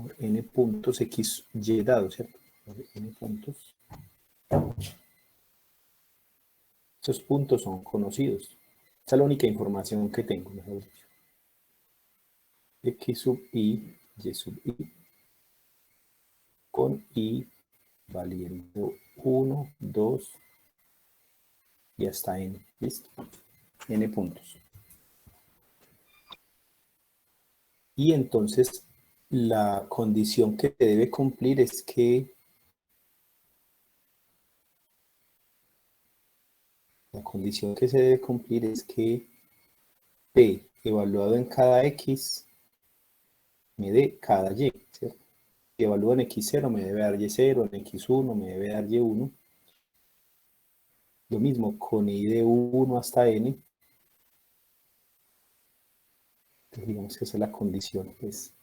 por n puntos x, y dado, ¿cierto? Por n puntos. Esos puntos son conocidos. Esa es la única información que tengo, mejor dicho. X sub y sub i, con i valiendo 1, 2 y hasta n. ¿Listo? N puntos. Y entonces la condición que debe cumplir es que P evaluado en cada X me dé cada Y, ¿cierto? Si evalúo en X0 me debe dar Y0, en X1 me debe dar Y1. Lo mismo con I de 1 hasta N. Entonces, digamos que esa es la condición, pues.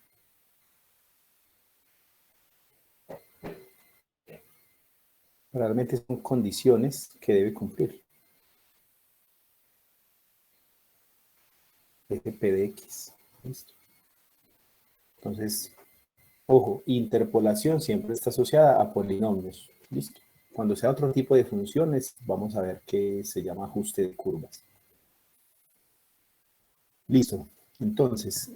Realmente son condiciones que debe cumplir. P de X. ¿Listo? Entonces, ojo, interpolación siempre está asociada a polinomios. ¿Listo? Cuando sea otro tipo de funciones, vamos a ver qué se llama ajuste de curvas. Listo. Entonces,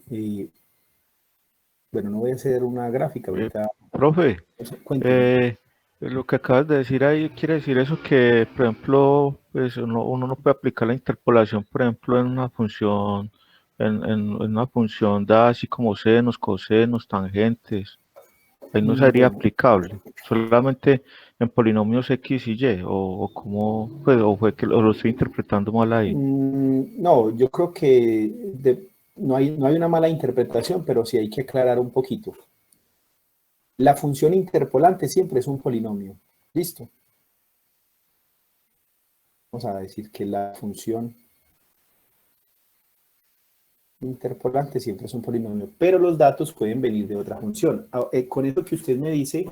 bueno, no voy a hacer una gráfica ahorita. Profe, Cuénteme. lo que acabas de decir ahí quiere decir eso que, por ejemplo, pues uno no puede aplicar la interpolación, por ejemplo, en una función, en una función dada así como senos, cosenos, tangentes. Ahí no sería Bueno, aplicable, solamente en polinomios X y Y, o cómo, pues, o fue que lo estoy interpretando mal ahí. no, yo creo que no hay una mala interpretación, pero sí hay que aclarar un poquito. La función interpolante siempre es un polinomio. ¿Listo? Vamos a decir que la función interpolante siempre es un polinomio, pero los datos pueden venir de otra función. Con eso que usted me dice,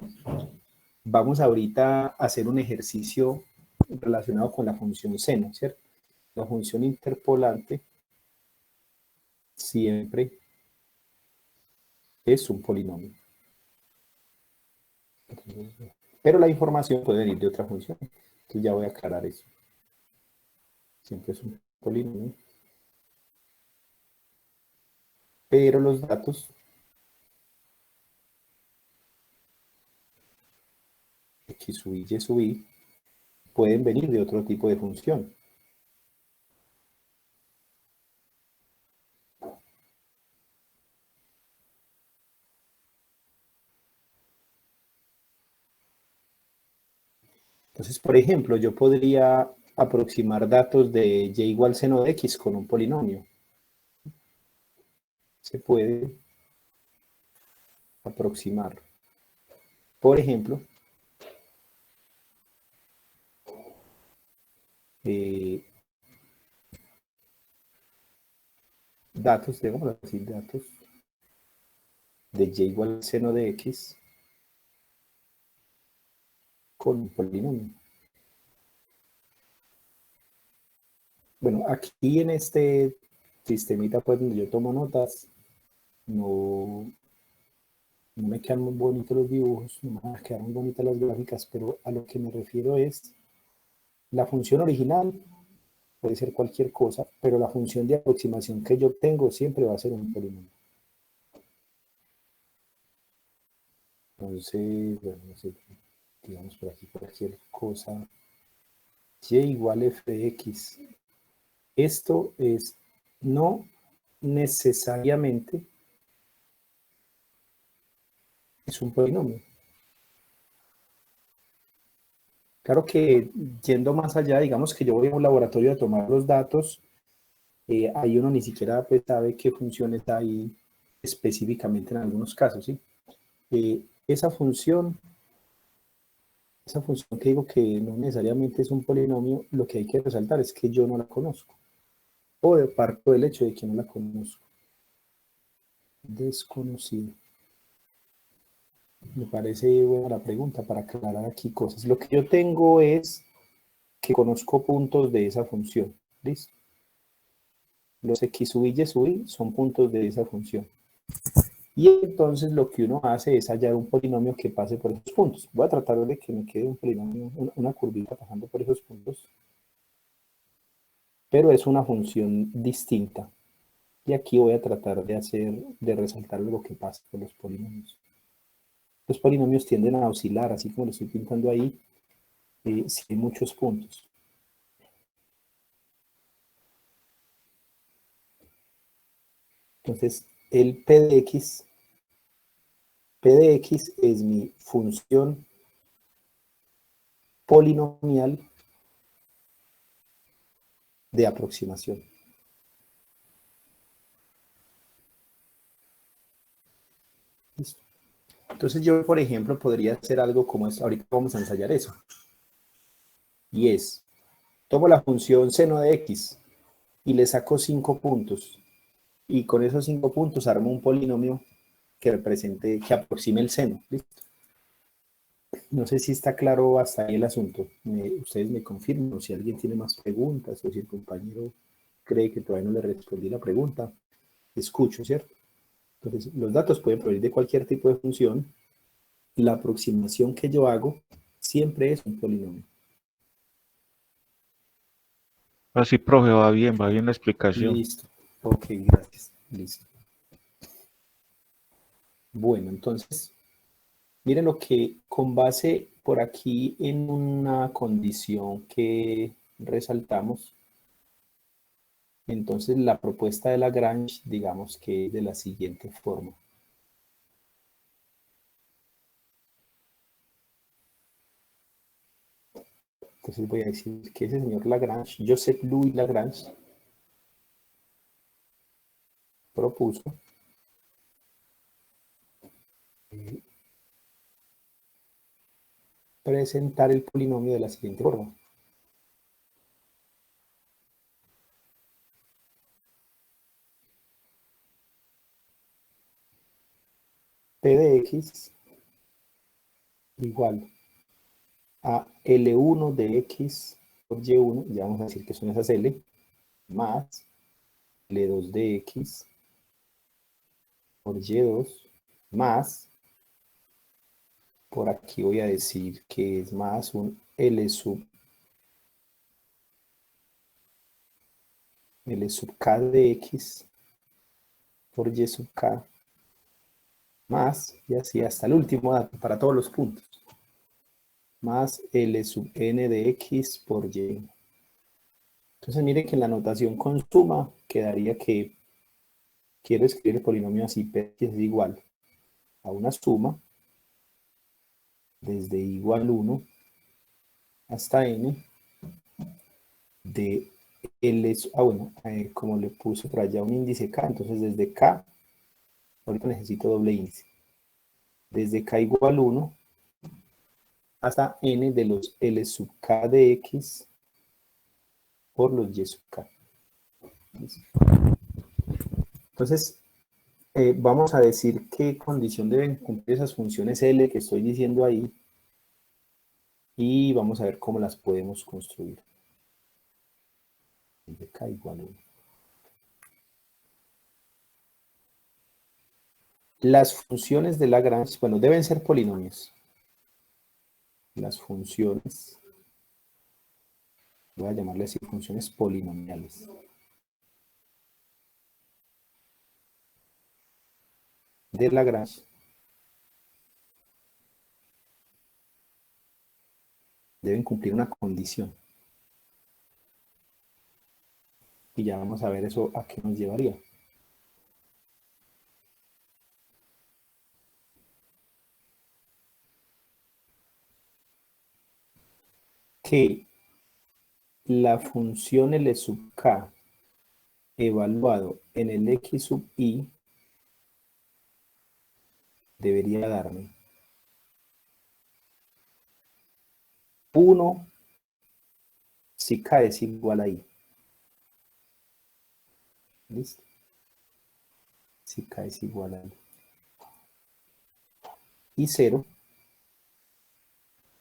vamos ahorita a hacer un ejercicio relacionado con la función seno, ¿cierto? La función interpolante siempre es un polinomio. Pero la información puede venir de otra función. Entonces ya voy a aclarar eso. Siempre es un polinomio. Pero los datos x sub i, y sub i pueden venir de otro tipo de función. Entonces, por ejemplo, yo podría aproximar datos de y igual seno de x con un polinomio. Se puede aproximar. Por ejemplo, datos, digamos así, datos de y igual seno de x con un polinomio. Bueno, aquí en este sistemita, pues, donde yo tomo notas, no me quedan muy bonitos los dibujos, no me van a quedar muy bonitas las gráficas, pero a lo que me refiero es, la función original puede ser cualquier cosa, pero la función de aproximación que yo obtengo siempre va a ser un polinomio. Entonces, bueno, no sé, digamos por aquí cualquier cosa, y igual f de x. Esto es no necesariamente es un polinomio. Claro que yendo más allá, digamos que yo voy a un laboratorio a tomar los datos, ahí uno ni siquiera pues, sabe qué funciones hay específicamente en algunos casos, ¿sí? Esa función que digo que no necesariamente es un polinomio, lo que hay que resaltar es que yo no la conozco, o de parto del hecho de que no la conozco. Desconocido. Me parece buena la pregunta para aclarar aquí cosas. Lo que yo tengo es que conozco puntos de esa función. ¿Listo? Los x sub i, y sub i son puntos de esa función. Y entonces lo que uno hace es hallar un polinomio que pase por esos puntos. Voy a tratar de que me quede un polinomio, una curvita pasando por esos puntos, pero es una función distinta. Y aquí voy a tratar de resaltar lo que pasa con los polinomios. Los polinomios tienden a oscilar, así como lo estoy pintando ahí, si hay muchos puntos. Entonces, el P de X es mi función polinomial de aproximación. ¿Listo? Entonces yo, por ejemplo, podría hacer algo como esto. Ahorita vamos a ensayar eso. Y es, tomo la función seno de X y le saco 5 puntos. Y con esos 5 puntos armo un polinomio que represente, que aproxime el seno. ¿Listo? No sé si está claro hasta ahí el asunto. Ustedes me confirman, o si alguien tiene más preguntas, o si el compañero cree que todavía no le respondí la pregunta. Escucho, ¿cierto? Entonces, los datos pueden provenir de cualquier tipo de función. La aproximación que yo hago siempre es un polinomio. Así, profe, va bien la explicación. Listo. Ok, gracias. Listo. Bueno, entonces, miren lo que con base por aquí en una condición que resaltamos, entonces la propuesta de Lagrange, digamos que es de la siguiente forma. Entonces voy a decir que ese señor Lagrange, Joseph Louis Lagrange, propuso presentar el polinomio de la siguiente forma. P de X igual a L1 de X por Y1, ya vamos a decir que son esas L, más L2 de X por Y2, más, por aquí voy a decir que es más un L sub K de X por Y sub K, más, y así hasta el último dato, para todos los puntos, más L sub N de X por Y. Entonces miren que en la notación con suma quedaría que quiero escribir el polinomio así, P es igual a una suma desde igual 1 hasta n de L, bueno, como le puse por allá un índice K, entonces desde K, ahorita necesito doble índice, desde K igual 1 hasta n de los L sub K de X por los Y sub K. Entonces, vamos a decir qué condición deben cumplir esas funciones L que estoy diciendo ahí y vamos a ver cómo las podemos construir. De K igual 1. Las funciones de Lagrange, bueno, deben ser polinomios. Las funciones, voy a llamarles así, funciones polinomiales. De Lagrange deben cumplir una condición. Y ya vamos a ver eso a qué nos llevaría. Que la función L sub K evaluado en el X sub I debería darme 1 si K es igual a I. ¿Listo? Si K es igual a I. Y 0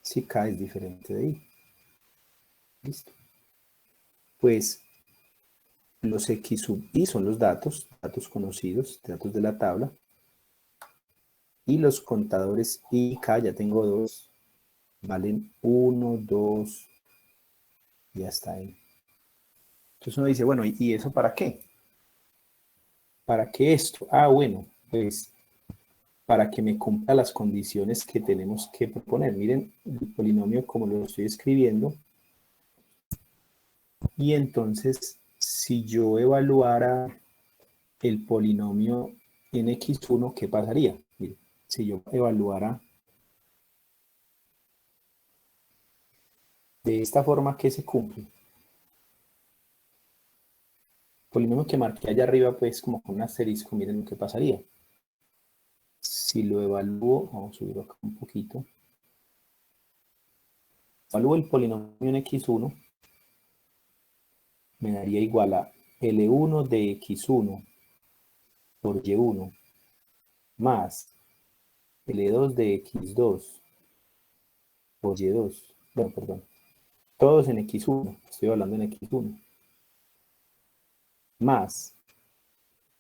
si K es diferente de I. ¿Listo? Pues los X sub I son los datos conocidos, datos de la tabla. Y los contadores I y K, ya tengo dos, valen 1, 2 y hasta N. Entonces uno dice, bueno, ¿y eso para qué? ¿Para qué esto? Ah, bueno, pues para que me cumpla las condiciones que tenemos que proponer. Miren el polinomio como lo estoy escribiendo. Y entonces, si yo evaluara el polinomio en x1, ¿qué pasaría? Miren, si yo evaluara de esta forma, ¿qué se cumple? Polinomio que marqué allá arriba, pues como con un asterisco, miren lo que pasaría. Si lo evalúo, vamos a subirlo acá un poquito. Evalúo el polinomio en x1, me daría igual a L1 de x1 por y1 más L2 de x2 por y2. Bueno, perdón. Todos en x1, estoy hablando en x1. Más,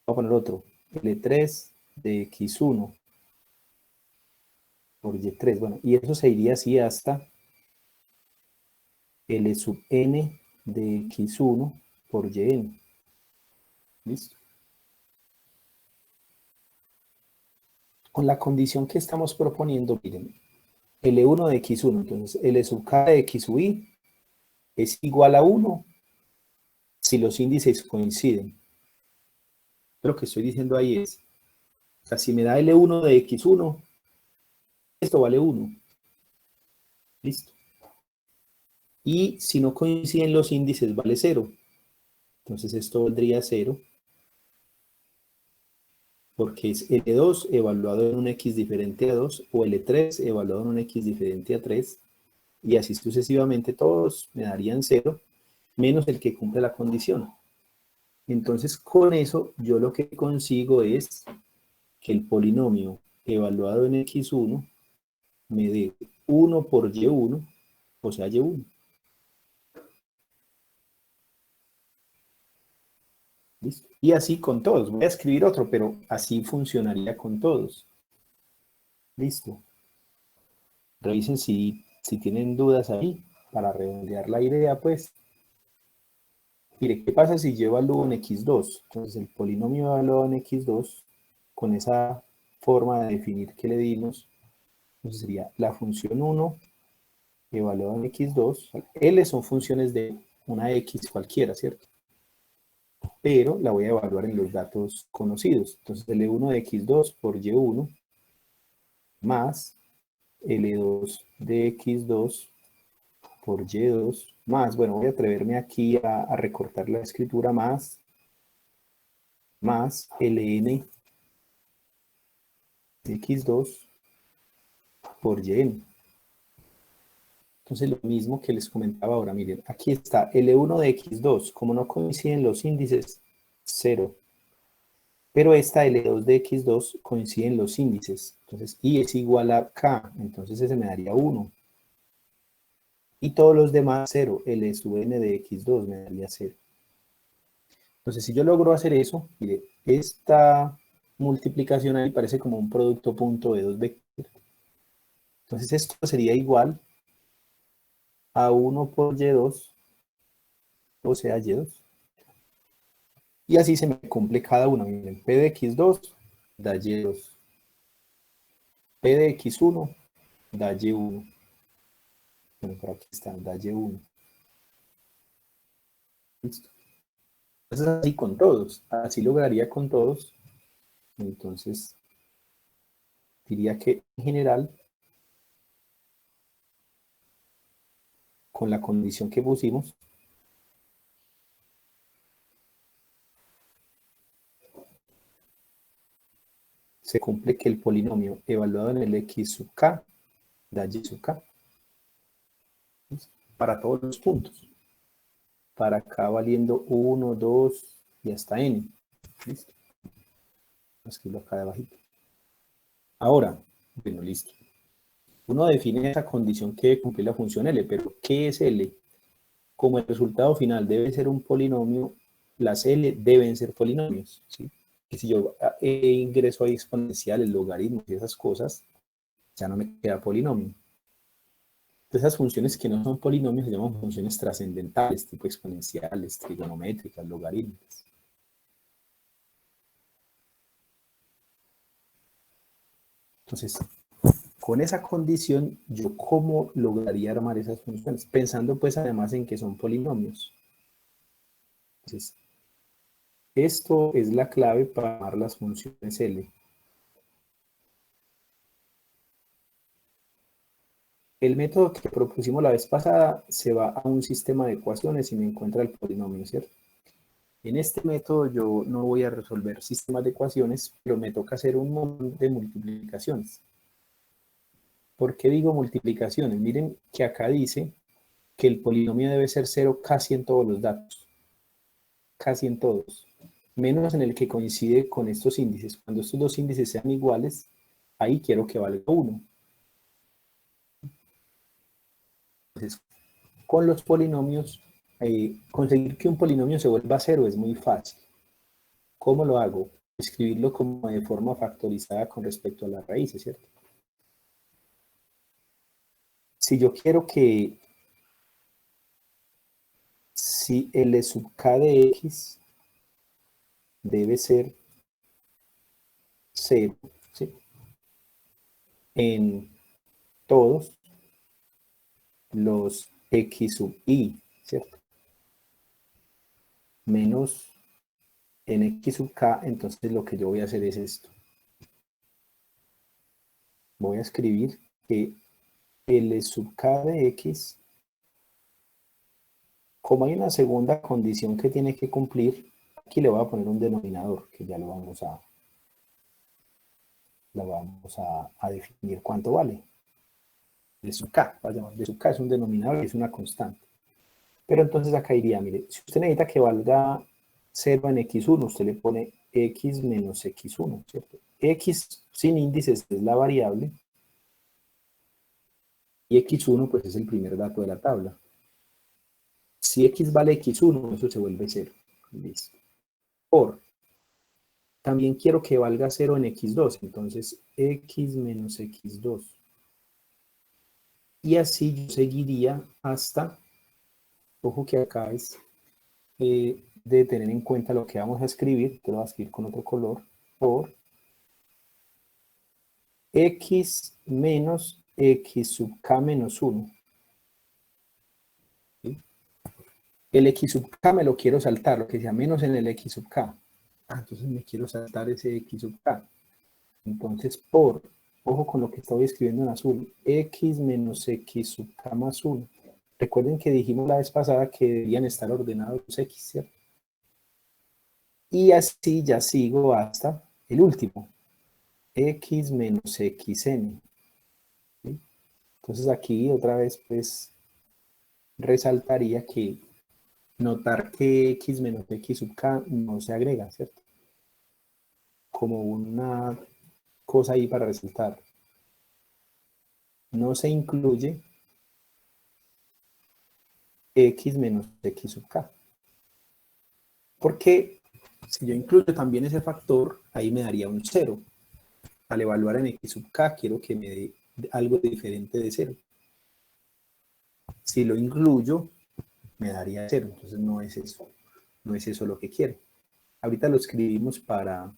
voy a poner otro, L3 de x1 por y3. Bueno, y eso se iría así hasta L sub n de x1 por yn. ¿Listo? Con la condición que estamos proponiendo, miren, L1 de x1, entonces L sub k de x sub i es igual a 1 si los índices coinciden. Lo que estoy diciendo ahí es, o sea, si me da L1 de x1, esto vale 1. Listo. Y si no coinciden los índices, vale 0. Entonces esto valdría 0, porque es L2 evaluado en un x diferente a 2, o L3 evaluado en un x diferente a 3, y así sucesivamente todos me darían 0, menos el que cumple la condición. Entonces con eso yo lo que consigo es que el polinomio evaluado en x1 me dé 1 por y1, o sea y1. ¿Listo? Y así con todos. Voy a escribir otro, pero así funcionaría con todos. Listo. Revisen si tienen dudas ahí, para redondear la idea, pues. Mire, ¿qué pasa si yo evalúo en x2? Entonces el polinomio evaluado en x2, con esa forma de definir que le dimos, entonces sería la función 1 evaluada en x2. L son funciones de una x cualquiera, ¿cierto? Pero la voy a evaluar en los datos conocidos. Entonces L1 de x2 por y1 más L2 de x2 por y2 más, bueno, voy a atreverme aquí a recortar la escritura, más ln de x2 por yn. Entonces lo mismo que les comentaba ahora, miren, aquí está L1 de x2, como no coinciden los índices, 0. Pero esta L2 de x2 coinciden los índices, entonces y es igual a k, entonces ese me daría 1. Y todos los demás 0, L sub n de x2 me daría 0. Entonces si yo logro hacer eso, mire, esta multiplicación ahí parece como un producto punto de dos vectores. Entonces esto sería igual a 1 por y2, o sea y2. Y así se me cumple cada uno. Miren, P de x2 da y2. P de x1 da y1. Bueno, por aquí está, da y1. Listo. Entonces así con todos. Así lograría con todos. Entonces diría que en general, con la condición que pusimos, se cumple que el polinomio evaluado en el x sub k da y sub k. Para todos los puntos. Para acá valiendo 1, 2 y hasta n. Listo. Escribo acá debajito. Ahora, bueno, listo. Uno define esa condición que debe cumplir la función L, pero ¿qué es L? Como el resultado final debe ser un polinomio, las L deben ser polinomios, ¿sí? que si yo ingreso ahí exponenciales, logaritmos y esas cosas, ya no me queda polinomio. Esas funciones que no son polinomios se llaman funciones trascendentales, tipo exponenciales, trigonométricas, logaritmos. Entonces, con esa condición, ¿yo cómo lograría armar esas funciones? Pensando pues además en que son polinomios. Entonces, esto es la clave para armar las funciones L. El método que propusimos la vez pasada se va a un sistema de ecuaciones y me encuentra el polinomio, ¿cierto? En este método yo no voy a resolver sistemas de ecuaciones, pero me toca hacer un montón de multiplicaciones. ¿Por qué digo multiplicaciones? Miren que acá dice que el polinomio debe ser 0 casi en todos los datos. Casi en todos. Menos en el que coincide con estos índices. Cuando estos dos índices sean iguales, ahí quiero que valga 1. Entonces, con los polinomios, conseguir que un polinomio se vuelva 0 es muy fácil. ¿Cómo lo hago? Escribirlo como de forma factorizada con respecto a las raíces, ¿cierto? Si yo quiero que si L sub k de x debe ser 0, ¿sí? En todos los x sub i, ¿cierto? Menos en x sub k, entonces lo que yo voy a hacer es esto. Voy a escribir que L sub k de x, como hay una segunda condición que tiene que cumplir, aquí le voy a poner un denominador, que ya lo vamos a definir cuánto vale. De sub k, de sub k es un denominador y es una constante. Pero entonces acá iría, mire, si usted necesita que valga 0 en x1, usted le pone x menos x1, ¿cierto? X sin índices es la variable y x1 pues es el primer dato de la tabla. Si x vale x1, eso se vuelve 0. Listo. Por, también quiero que valga 0 en x2, entonces x menos x2. Y así yo seguiría hasta, ojo que acá es de tener en cuenta lo que vamos a escribir, te lo voy a escribir con otro color, por x menos x sub k menos 1. ¿Sí? El x sub k me lo quiero saltar, lo que sea menos en el x sub k. Entonces me quiero saltar ese x sub k. Entonces por, ojo con lo que estoy escribiendo en azul, x menos x sub k más 1. Recuerden que dijimos la vez pasada que deberían estar ordenados los x, ¿cierto? Y así ya sigo hasta el último, x menos xn. ¿Sí? Entonces aquí otra vez pues resaltaría que notar que x menos x sub k no se agrega, ¿cierto? Como una cosa ahí para resaltar. No se incluye x menos x sub k. Porque si yo incluyo también ese factor, ahí me daría un 0. Al evaluar en x sub k, quiero que me dé algo diferente de 0. Si lo incluyo, me daría 0. Entonces no es eso. No es eso lo que quiero. Ahorita lo escribimos para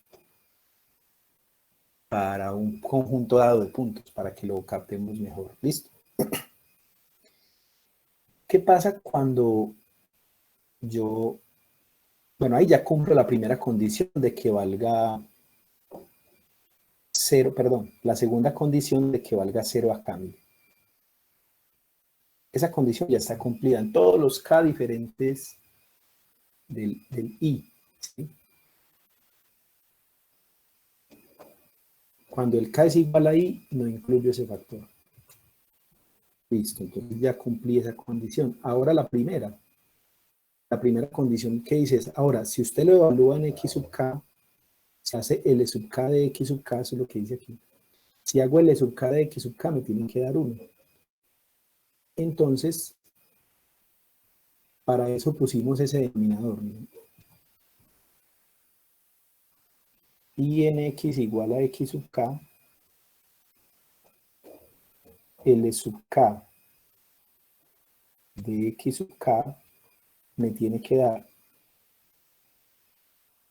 un conjunto dado de puntos, para que lo captemos mejor. ¿Listo? ¿Qué pasa cuando yo, bueno, ahí ya cumplo la primera condición de que valga 0, perdón, la segunda condición de que valga 0 a cambio. Esa condición ya está cumplida en todos los k diferentes del i. ¿Sí? Cuando el k es igual a i, no incluyo ese factor. Listo, entonces ya cumplí esa condición. Ahora la primera condición que dice es, ahora, si usted lo evalúa en x sub k, se hace L sub k de x sub k, eso es lo que dice aquí. Si hago L sub k de x sub k, me tienen que dar 1. Entonces, para eso pusimos ese denominador, ¿no? y en x igual a x sub k, L sub k de x sub k me tiene que dar,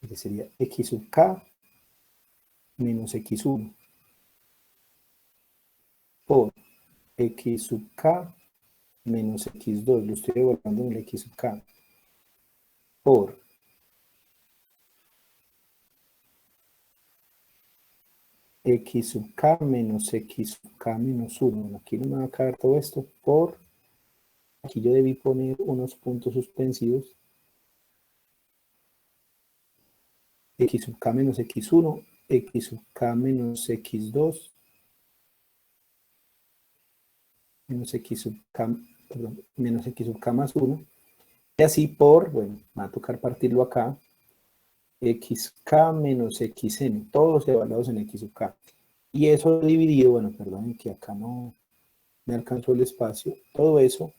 que sería x sub k menos x1 por x sub k menos x2, lo estoy evaluando en el x sub k, por x sub k menos x sub k menos 1. Bueno, aquí no me va a caber todo esto, por, aquí yo debí poner unos puntos suspensivos, x sub k menos x1, x sub k menos x2, menos x sub k, perdón, menos x sub k más 1, y así por, bueno, me va a tocar partirlo acá, xk menos xn, todos evaluados en x sub k. Y eso dividido, bueno, perdonen que acá no me alcanzó el espacio, todo eso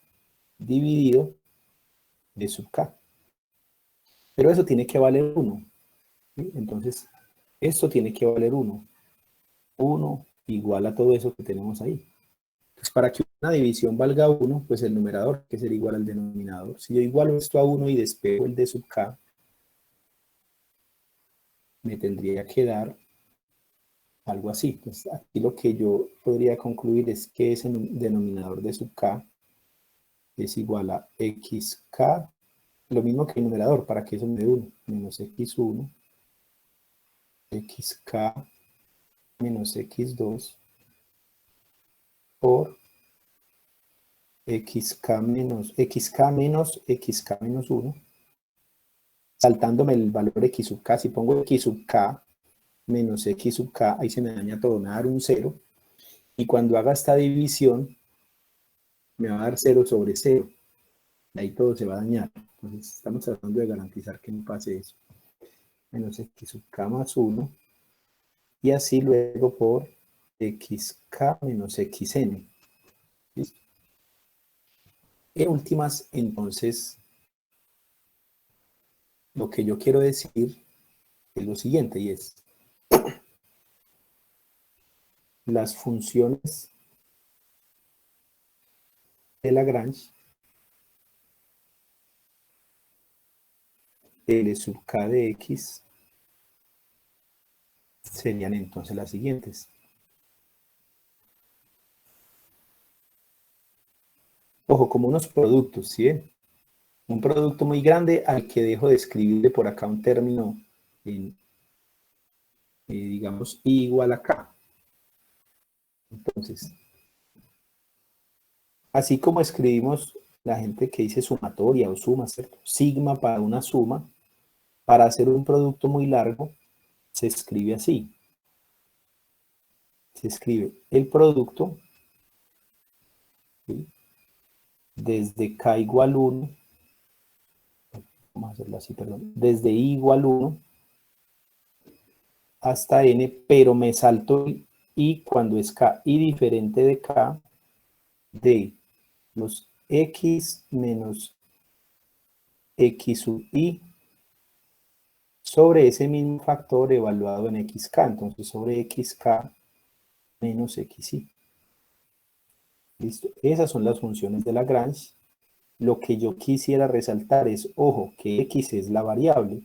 dividido de sub k. Pero eso tiene que valer 1. ¿Sí? Entonces, esto tiene que valer 1. 1 igual a todo eso que tenemos ahí. Entonces, para que una división valga 1, pues el numerador tiene que ser igual al denominador. Si yo igualo esto a 1 y despego el de sub k, me tendría que dar algo así. Pues aquí lo que yo podría concluir es que ese denominador de sub k es igual a xk, lo mismo que el numerador, para que eso me dé 1, menos x1, xk menos x2 por xk menos 1, saltándome el valor x sub k. Si pongo x sub k menos x sub k, ahí se me daña todo, me va a dar un 0, y cuando haga esta división, me va a dar 0 sobre 0, ahí todo se va a dañar. Entonces estamos tratando de garantizar que no pase eso. Menos x sub k más 1, y así luego por xk menos xn. ¿Listo? En últimas, entonces, lo que yo quiero decir es lo siguiente, y es las funciones de Lagrange, L sub k de x, serían entonces las siguientes. Ojo, como unos productos, ¿sí ven? Un producto muy grande al que dejo de escribirle por acá un término en, digamos, I igual a K. Entonces, así como escribimos la gente que dice sumatoria o suma, ¿cierto? Sigma para una suma, para hacer un producto muy largo, se escribe así. Se escribe el producto, ¿sí? Desde K igual 1, vamos a hacerlo así, perdón, desde I igual 1 hasta N, pero me salto el I cuando es K, I diferente de K, de los X menos X sub I sobre ese mismo factor evaluado en XK, entonces sobre XK menos XI. ¿Listo? Esas son las funciones de Lagrange. Lo que yo quisiera resaltar es, ojo, que X es la variable.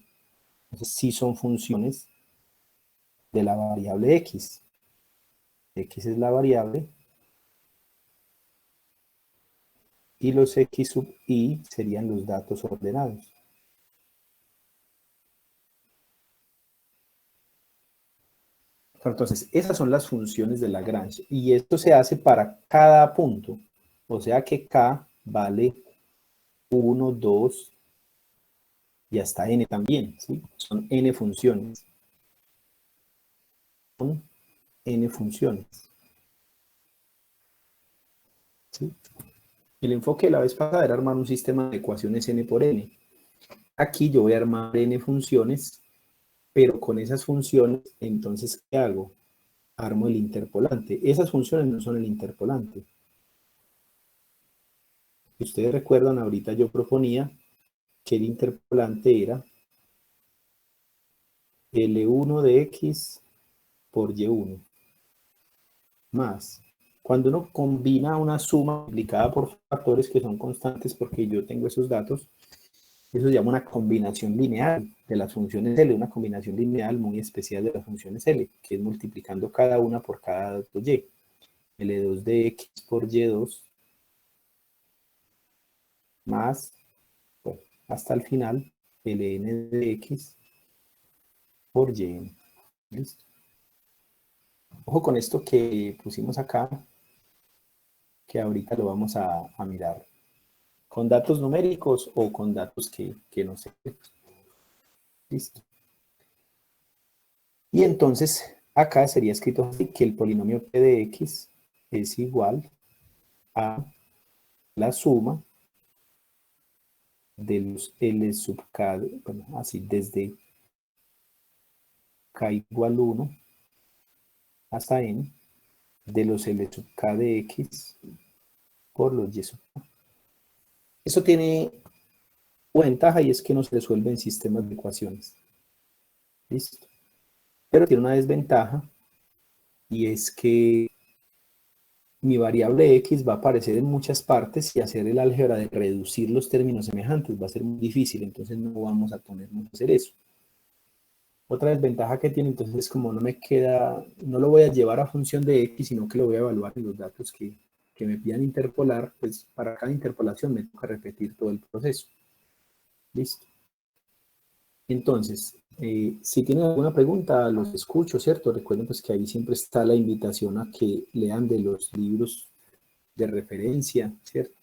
Entonces sí son funciones de la variable X. X es la variable y los X sub I serían los datos ordenados. Entonces, esas son las funciones de Lagrange y esto se hace para cada punto. O sea que K vale 1, 2 y hasta N también, ¿sí? Son N funciones. Son N funciones. ¿Sí? El enfoque de la vez pasada era armar un sistema de ecuaciones N por N. Aquí yo voy a armar N funciones, pero con esas funciones, entonces, ¿qué hago? Armo el interpolante. Esas funciones no son el interpolante. Si ustedes recuerdan, ahorita yo proponía que el interpolante era L1 de X por Y1 más. Cuando uno combina una suma multiplicada por factores que son constantes, porque yo tengo esos datos, eso se llama una combinación lineal de las funciones L, una combinación lineal muy especial de las funciones L, que es multiplicando cada una por cada dato Y. L2 de X por Y2 más, bueno, hasta el final, Ln de X por Y. ¿Listo? Ojo con esto que pusimos acá, que ahorita lo vamos a mirar con datos numéricos o con datos que no sé. Listo. Y entonces acá sería escrito así, que el polinomio p de x es igual a la suma de los L sub k, bueno, así desde k igual 1 hasta n, de los L sub k de x por los y sub k. Eso tiene una ventaja y es que no se resuelve en sistemas de ecuaciones. Listo. Pero tiene una desventaja y es que mi variable x va a aparecer en muchas partes y hacer el álgebra de reducir los términos semejantes va a ser muy difícil, entonces no vamos a ponernos a hacer eso. Otra desventaja que tiene entonces es como no me queda, no lo voy a llevar a función de x, sino que lo voy a evaluar en los datos que me pidan interpolar, pues para cada interpolación me toca repetir todo el proceso. Listo. Entonces, si tienen alguna pregunta, los escucho, ¿cierto? Recuerden pues que ahí siempre está la invitación a que lean de los libros de referencia, ¿cierto?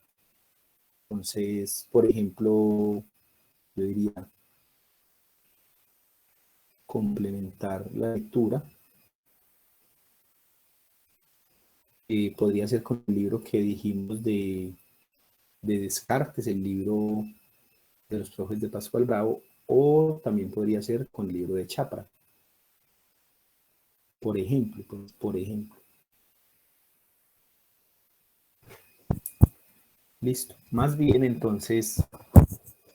Entonces, por ejemplo, yo diría complementar la lectura. Podría ser con el libro que dijimos de Descartes, el libro de los profes de Pascual Bravo, o también podría ser con el libro de Chapra. Por ejemplo, por ejemplo. Listo. Más bien, entonces,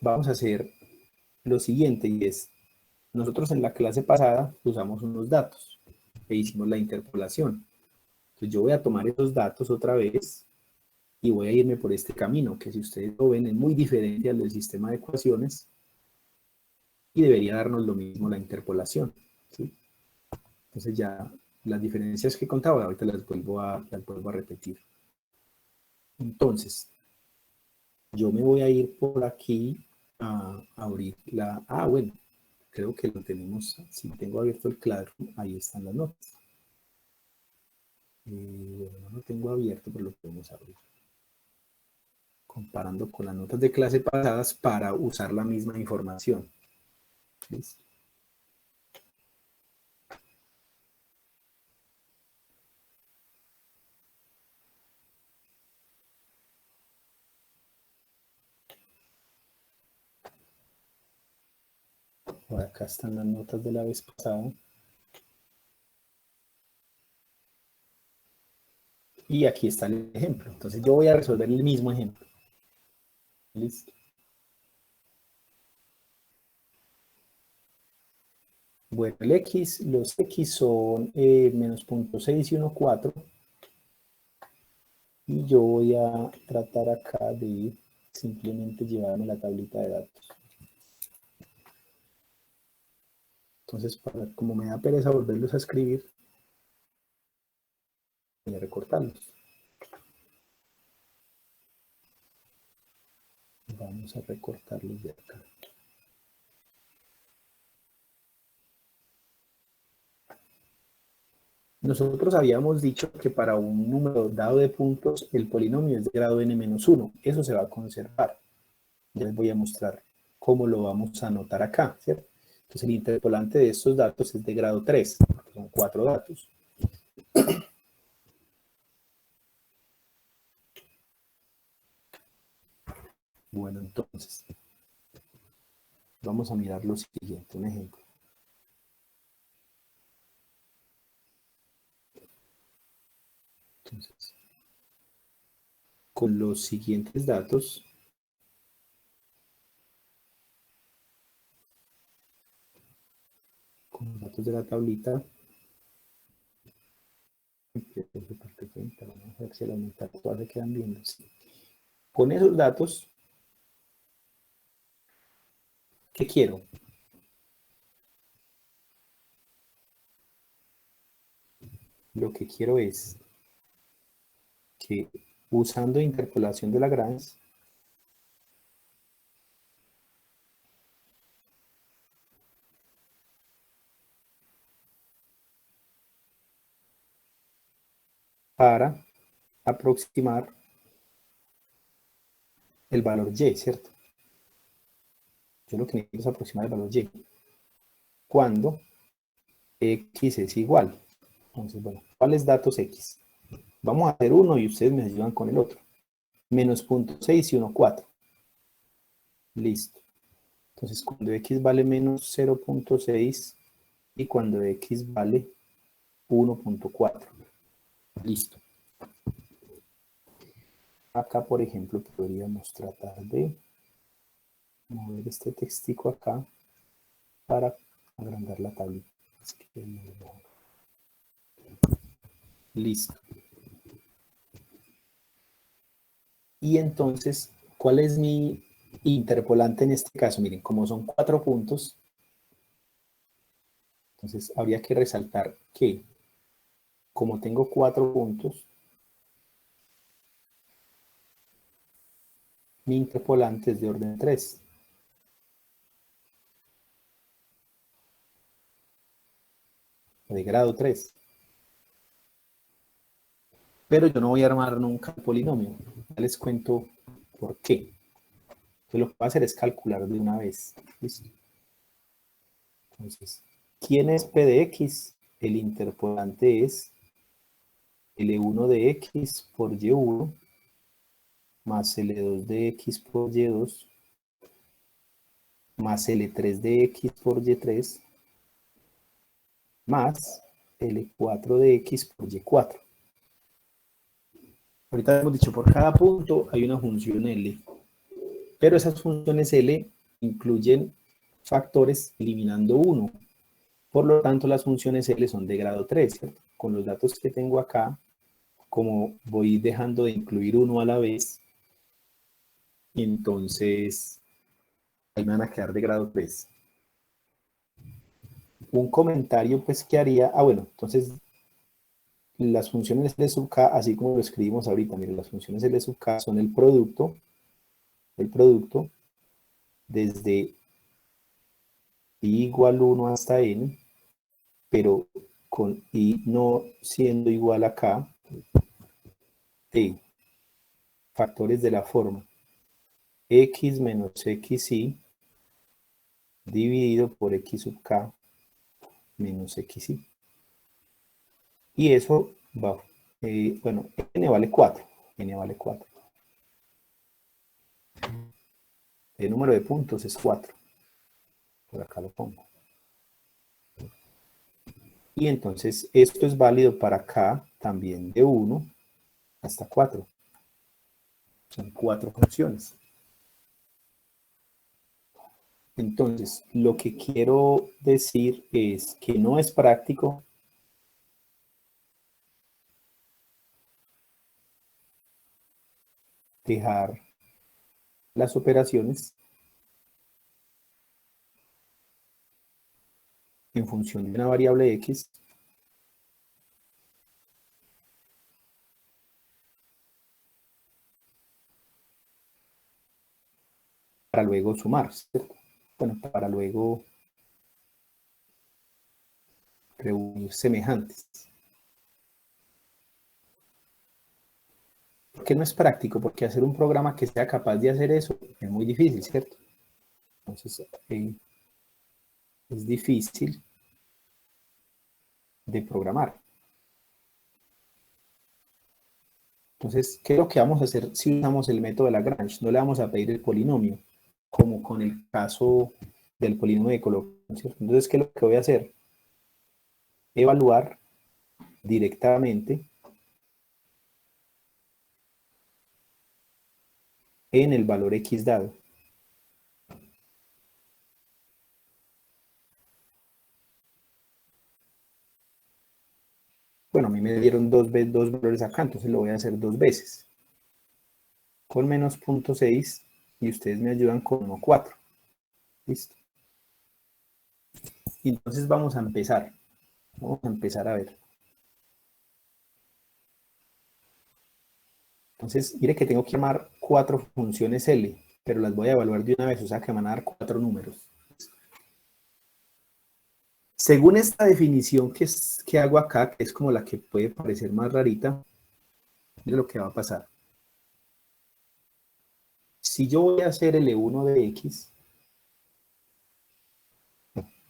vamos a hacer lo siguiente, y es, nosotros en la clase pasada usamos unos datos e hicimos la interpolación. Entonces yo voy a tomar esos datos otra vez y voy a irme por este camino, que si ustedes lo ven es muy diferente al del sistema de ecuaciones y debería darnos lo mismo la interpolación, ¿sí? Entonces ya las diferencias que contaba ahorita las vuelvo a repetir. Entonces, yo me voy a ir por aquí a abrir la... Ah, bueno, creo que lo tenemos, si tengo abierto el Classroom, ahí están las notas. Bueno, no lo tengo abierto, pero lo podemos abrir. Comparando con las notas de clase pasadas para usar la misma información. ¿Listo? Por acá están las notas de la vez pasada. Y aquí está el ejemplo. Entonces yo voy a resolver el mismo ejemplo. ¿Listo? Bueno, los X son menos 0.6 y 1,4. Y yo voy a tratar acá de simplemente llevarme la tablita de datos. Entonces, como me da pereza volverlos a escribir, voy a recortarlos. Vamos a recortarlos de acá. Nosotros habíamos dicho que para un número dado de puntos, el polinomio es de grado n-1. Eso se va a conservar. Ya les voy a mostrar cómo lo vamos a anotar acá, ¿cierto? Entonces, el interpolante de estos datos es de grado 3, porque son 4 datos. Bueno, entonces, vamos a mirar lo siguiente, un ejemplo. Entonces, con los siguientes datos, datos de la tablita. Vamos a ver si al aumentar todas se quedan viendo. Sí. Con esos datos, ¿qué quiero? Lo que quiero es que usando interpolación de Lagrange, para aproximar el valor y, ¿cierto? Yo lo que necesito es aproximar el valor y. Cuando x es igual. Entonces, bueno, ¿cuáles datos x? Vamos a hacer uno y ustedes me ayudan con el otro. Menos 0.6 y 1,4. Listo. Entonces, cuando x vale menos 0.6 y cuando x vale 1.4. Listo. Acá, por ejemplo, podríamos tratar de mover este textico acá para agrandar la tablita. Listo. Y entonces, ¿cuál es mi interpolante en este caso? Miren, como son 4 puntos, entonces habría que resaltar que, como tengo 4 puntos, mi interpolante es de orden 3. De grado 3. Pero yo no voy a armar nunca el polinomio. Ya les cuento por qué. Entonces lo que voy a hacer es calcular de una vez. ¿Listo? Entonces, ¿quién es P de X? El interpolante es L1 de X por Y1 más L2 de X por Y2 más L3 de X por Y3 más L4 de X por Y4. Ahorita hemos dicho, por cada punto hay una función L, pero esas funciones L incluyen factores eliminando 1. Por lo tanto, las funciones L son de grado 3, ¿cierto? Con los datos que tengo acá, como voy dejando de incluir uno a la vez, entonces ahí me van a quedar de grado 3. Un comentario pues que haría, bueno, entonces las funciones L sub k, así como lo escribimos ahorita, miren, las funciones L sub k son el producto desde i igual 1 hasta n, pero con i no siendo igual a k, de factores de la forma x menos xy dividido por x sub k menos xy. Y eso va, bueno, n vale 4. N vale 4. El número de puntos es 4. Por acá lo pongo. Y entonces esto es válido para k también de 1 hasta 4. Son 4 funciones. Entonces, lo que quiero decir es que no es práctico dejar las operaciones en función de una variable x para luego sumar, ¿cierto? Bueno, para luego reunir semejantes. ¿Por qué no es práctico? Porque hacer un programa que sea capaz de hacer eso es muy difícil, ¿cierto? Entonces, es difícil de programar. Entonces, ¿qué es lo que vamos a hacer si usamos el método de Lagrange? No le vamos a pedir el polinomio, como con el caso del polinomio de colocación, ¿cierto? Entonces, ¿qué es lo que voy a hacer? Evaluar directamente en el valor x dado. bueno, a mí me dieron dos valores acá, entonces lo voy a hacer 2 veces. Con menos 0.6 y ustedes me ayudan con 1,4. Listo. Y entonces vamos a empezar. Vamos a empezar a ver. Entonces, mire que tengo que llamar 4 funciones L, pero las voy a evaluar de una vez, o sea que me van a dar 4 números. Según esta definición que hago acá, que es como la que puede parecer más rarita, mire lo que va a pasar. Si yo voy a hacer L1 de X,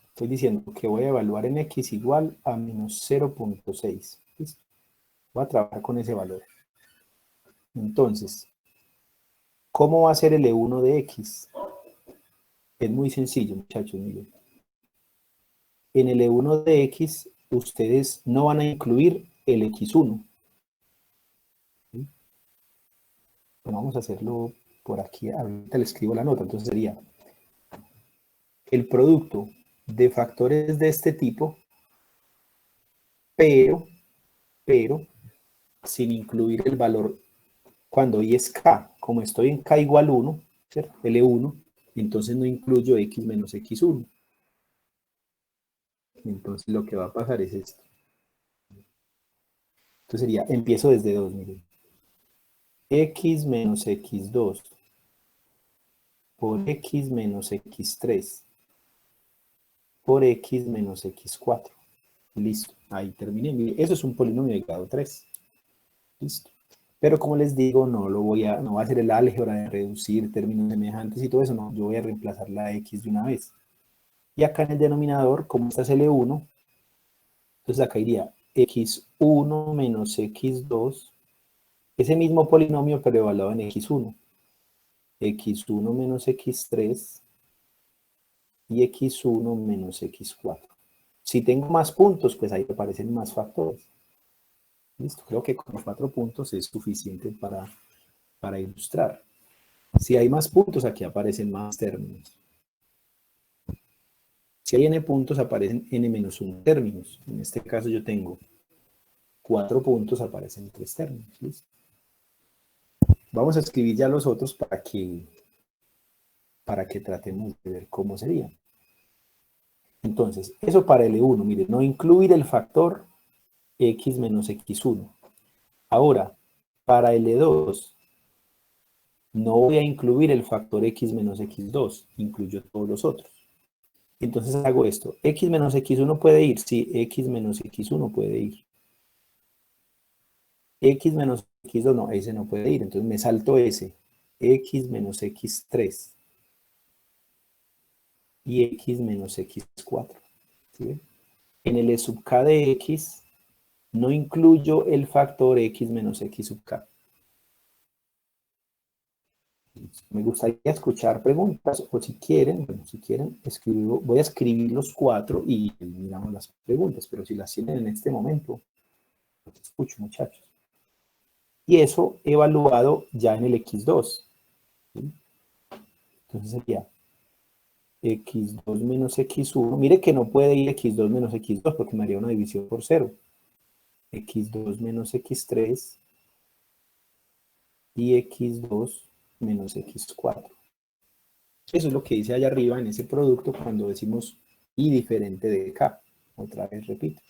estoy diciendo que voy a evaluar en X igual a menos 0.6. ¿Listo? Voy a trabajar con ese valor. Entonces, ¿cómo va a ser L1 de X? Es muy sencillo, muchachos, miren. En el E1 de X, ustedes no van a incluir el X1. ¿Sí? Bueno, vamos a hacerlo por aquí. Ahorita le escribo la nota. Entonces sería el producto de factores de este tipo, pero sin incluir el valor cuando y es K. Como estoy en K igual 1, ¿cierto? L1, entonces no incluyo X menos X1. Entonces lo que va a pasar es esto. Entonces sería, empiezo desde 2, miren. X menos X2 por X menos X3 por X menos X4. Listo, ahí terminé. Eso es un polinomio de grado 3. Listo. Pero como les digo, no voy a hacer el álgebra de reducir términos semejantes y todo eso, no. Yo voy a reemplazar la X de una vez. Y acá en el denominador, como está es L1, entonces acá iría X1 menos X2, ese mismo polinomio pero evaluado en X1. X1 menos X3 y X1 menos X4. Si tengo más puntos, pues ahí aparecen más factores. Listo, creo que con los 4 puntos es suficiente para ilustrar. Si hay más puntos, aquí aparecen más términos. Si hay n puntos, aparecen n-1 términos. En este caso yo tengo 4 puntos, aparecen 3 términos. ¿Listo? Vamos a escribir ya los otros para que tratemos de ver cómo sería. Entonces, eso para L1, mire, no incluir el factor X menos X1. Ahora, para L2, no voy a incluir el factor X menos X2, incluyo todos los otros. Entonces hago esto, X menos X1 puede ir, sí, X menos X1 puede ir. X menos X2, no, ese no puede ir, entonces me salto ese, X menos X3 y X menos X4. ¿Sí? En el E sub K de X, no incluyo el factor X menos X sub K. Me gustaría escuchar preguntas, o si quieren, bueno, voy a escribir los 4 y miramos las preguntas, pero si las tienen en este momento, los escucho, muchachos. Y eso evaluado ya en el X2. ¿Sí? Entonces sería X2 menos X1. Mire que no puede ir X2 menos X2 porque me haría una división por 0. X2 menos X3 y X2 menos X4. Eso es lo que dice allá arriba en ese producto cuando decimos y diferente de K. Otra vez repito.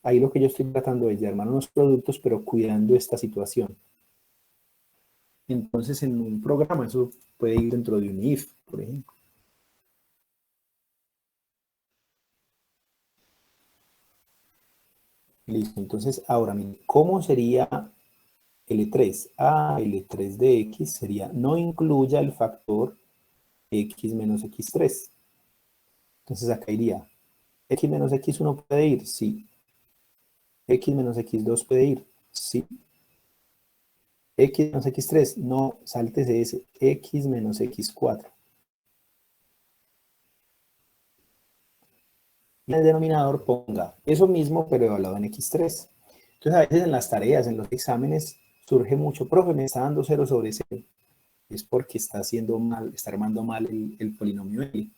Ahí lo que yo estoy tratando es de armar unos productos, pero cuidando esta situación. Entonces, en un programa, eso puede ir dentro de un if, por ejemplo. Listo. Entonces, ahora, miren, ¿cómo sería L3? L3 de X sería, no incluya el factor X menos X3. Entonces, acá iría, X menos X1 puede ir, sí. X menos X2 puede ir, sí. X menos X3, no, sáltese ese, X menos X4. Y en el denominador ponga eso mismo, pero evaluado en X3. Entonces, a veces en las tareas, en los exámenes, surge mucho, profe, me está dando 0 sobre 0. Es porque está haciendo mal, está armando mal el polinomio L.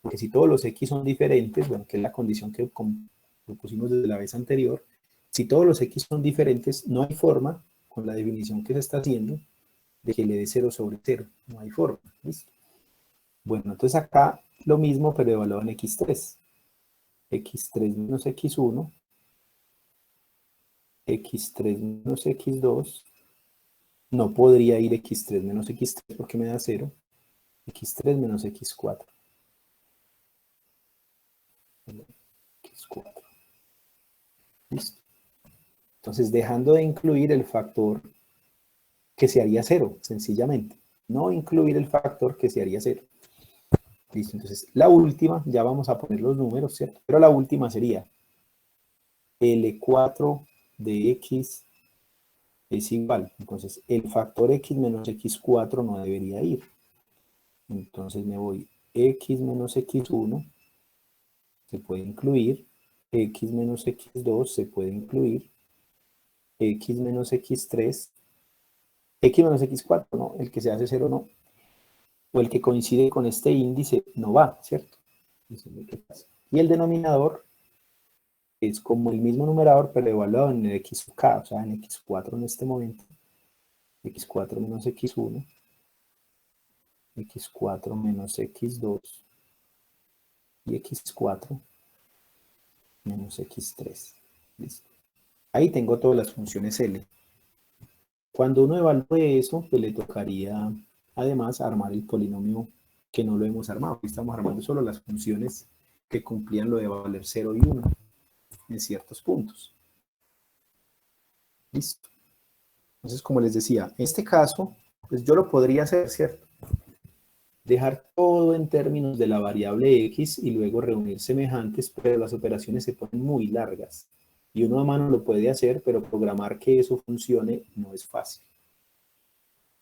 Porque si todos los X son diferentes, bueno, que es la condición que pusimos desde la vez anterior, Si todos los x son diferentes, no hay forma, con la definición que se está haciendo, de que le dé 0 sobre 0. No hay forma. ¿Listo? Bueno, entonces acá lo mismo, pero evaluado en x3. x3 menos x1, x3 menos x2, no podría ir x3 menos x3 porque me da 0, x3 menos x4. x4. ¿Listo? Entonces, dejando de incluir el factor que se haría 0, sencillamente. No incluir el factor que se haría 0. Listo, entonces la última, ya vamos a poner los números, ¿cierto? Pero la última sería L4 de x es igual. Entonces, el factor x menos x4 no debería ir. Entonces me voy x menos x1, se puede incluir, x menos x2 se puede incluir, x menos x3, x menos x4, no, el que se hace 0 no, o el que coincide con este índice no va, ¿cierto? Eso es lo que pasa. Y el denominador es como el mismo numerador, pero evaluado en el x sub k, o sea, en x4 en este momento, x4 menos x1, x4 menos x2, y x4 menos x3. ¿Listo? Ahí tengo todas las funciones L. Cuando uno evalúe eso, pues le tocaría además armar el polinomio que no lo hemos armado. Aquí estamos armando solo las funciones que cumplían lo de valer 0 y 1 en ciertos puntos. Listo. Entonces, como les decía, en este caso, pues yo lo podría hacer, ¿cierto? Dejar todo en términos de la variable x y luego reunir semejantes, pero las operaciones se ponen muy largas. Y uno a mano lo puede hacer, pero programar que eso funcione no es fácil.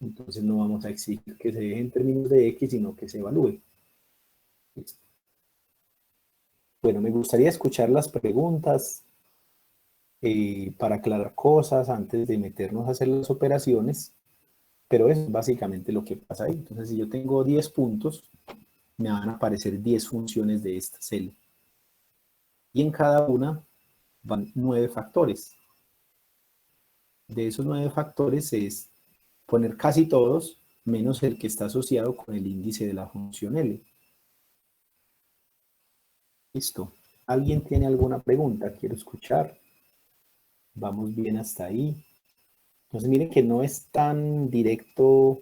Entonces no vamos a exigir que se deje en términos de x, sino que se evalúe. ¿Listo? Bueno, me gustaría escuchar las preguntas para aclarar cosas antes de meternos a hacer las operaciones, pero eso es básicamente lo que pasa ahí. Entonces, si yo tengo 10 puntos, me van a aparecer 10 funciones de esta celda. Y en cada una van 9 factores. De esos 9 factores es poner casi todos, menos el que está asociado con el índice de la función L. Listo. ¿Alguien tiene alguna pregunta? Quiero escuchar. Vamos bien hasta ahí. Entonces miren que no es tan directo,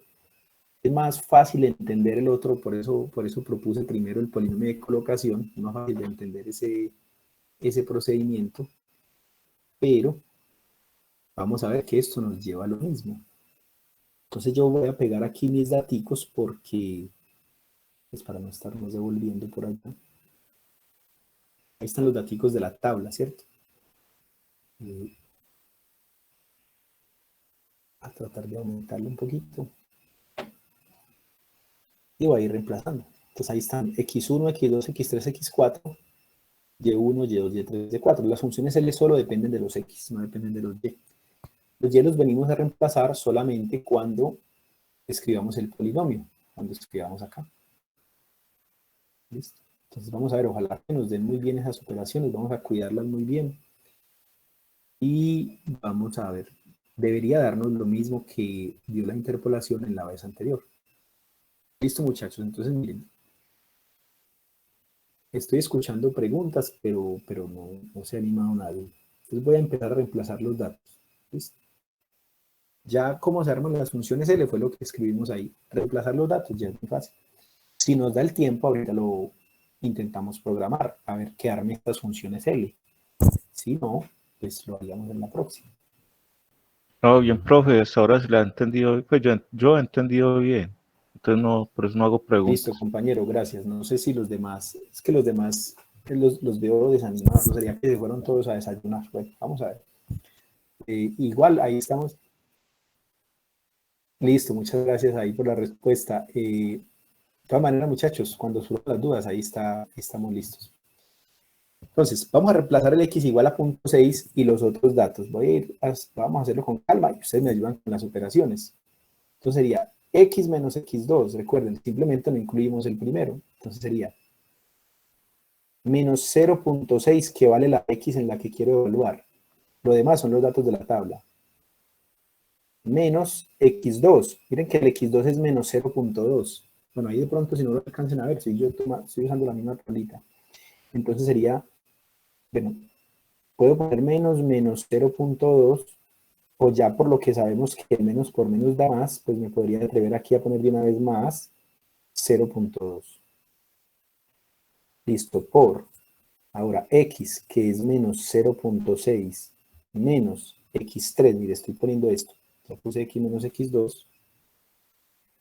es más fácil entender el otro, por eso propuse primero el polinomio de colocación, es más fácil de entender ese procedimiento, pero vamos a ver que esto nos lleva a lo mismo. Entonces yo voy a pegar aquí mis daticos porque, pues para no estarnos devolviendo por allá. Ahí están los daticos de la tabla, ¿cierto? A tratar de aumentarlo un poquito. Y voy a ir reemplazando. Entonces ahí están x1, x2, x3, x4, y1, y2, y3, y4. Las funciones L solo dependen de los x, no dependen de los y. Los y los venimos a reemplazar solamente cuando escribamos el polinomio, cuando escribamos acá. ¿Listo? Entonces vamos a ver, ojalá que nos den muy bien esas operaciones, vamos a cuidarlas muy bien. Y vamos a ver, debería darnos lo mismo que dio la interpolación en la vez anterior. Listo, muchachos, entonces miren. Estoy escuchando preguntas, pero no se ha animado nadie. Entonces voy a empezar a reemplazar los datos. ¿Listo? Ya cómo se arman las funciones L fue lo que escribimos ahí. Reemplazar los datos ya es muy fácil. Si nos da el tiempo, ahorita lo intentamos programar, a ver qué arme estas funciones L. Si no, pues lo haríamos en la próxima. No, bien, profe, hasta ahora se le ha entendido, pues yo he entendido bien, entonces no, por eso no hago preguntas. Listo, compañero, gracias. No sé si los demás, es que los demás los veo desanimados, sería que se fueron todos a desayunar. Bueno, vamos a ver. Igual, ahí estamos. Listo, muchas gracias ahí por la respuesta. De todas maneras, muchachos, cuando surjan las dudas, ahí estamos listos. Entonces, vamos a reemplazar el x igual a 0.6 y los otros datos. Vamos a hacerlo con calma y ustedes me ayudan con las operaciones. Entonces sería x menos x2. Recuerden, simplemente no incluimos el primero. Entonces sería menos 0.6, que vale la x en la que quiero evaluar. Lo demás son los datos de la tabla. Menos x2. Miren que el x2 es menos 0.2. Bueno, ahí de pronto si no lo alcancen a ver, si yo estoy usando la misma tablita. Entonces sería, bueno, puedo poner menos 0.2, o ya por lo que sabemos que el menos por menos da más, pues me podría atrever aquí a poner de una vez más 0.2. Listo, por, ahora x, que es menos 0.6, menos x3, mire, estoy poniendo esto, ya puse x menos x2,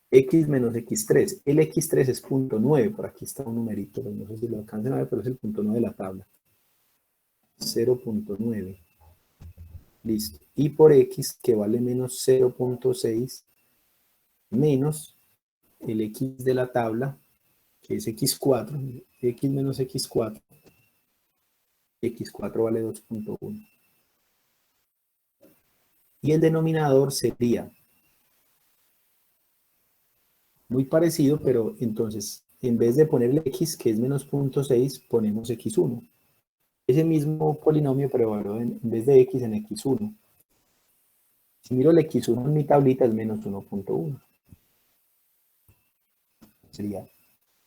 x menos x3, el x3 es 0.9, por aquí está un numerito, no sé si lo alcancen a ver, pero es el 0.9 de la tabla, 0.9, listo, y por x, que vale menos 0.6, menos el x de la tabla, que es x4, x menos x4, x4 vale 2.1. Y el denominador sería muy parecido, pero entonces, en vez de ponerle x, que es menos 0.6, ponemos x1. Ese mismo polinomio, pero en vez de x en x1. Si miro el x1 en mi tablita, es menos 1.1. Sería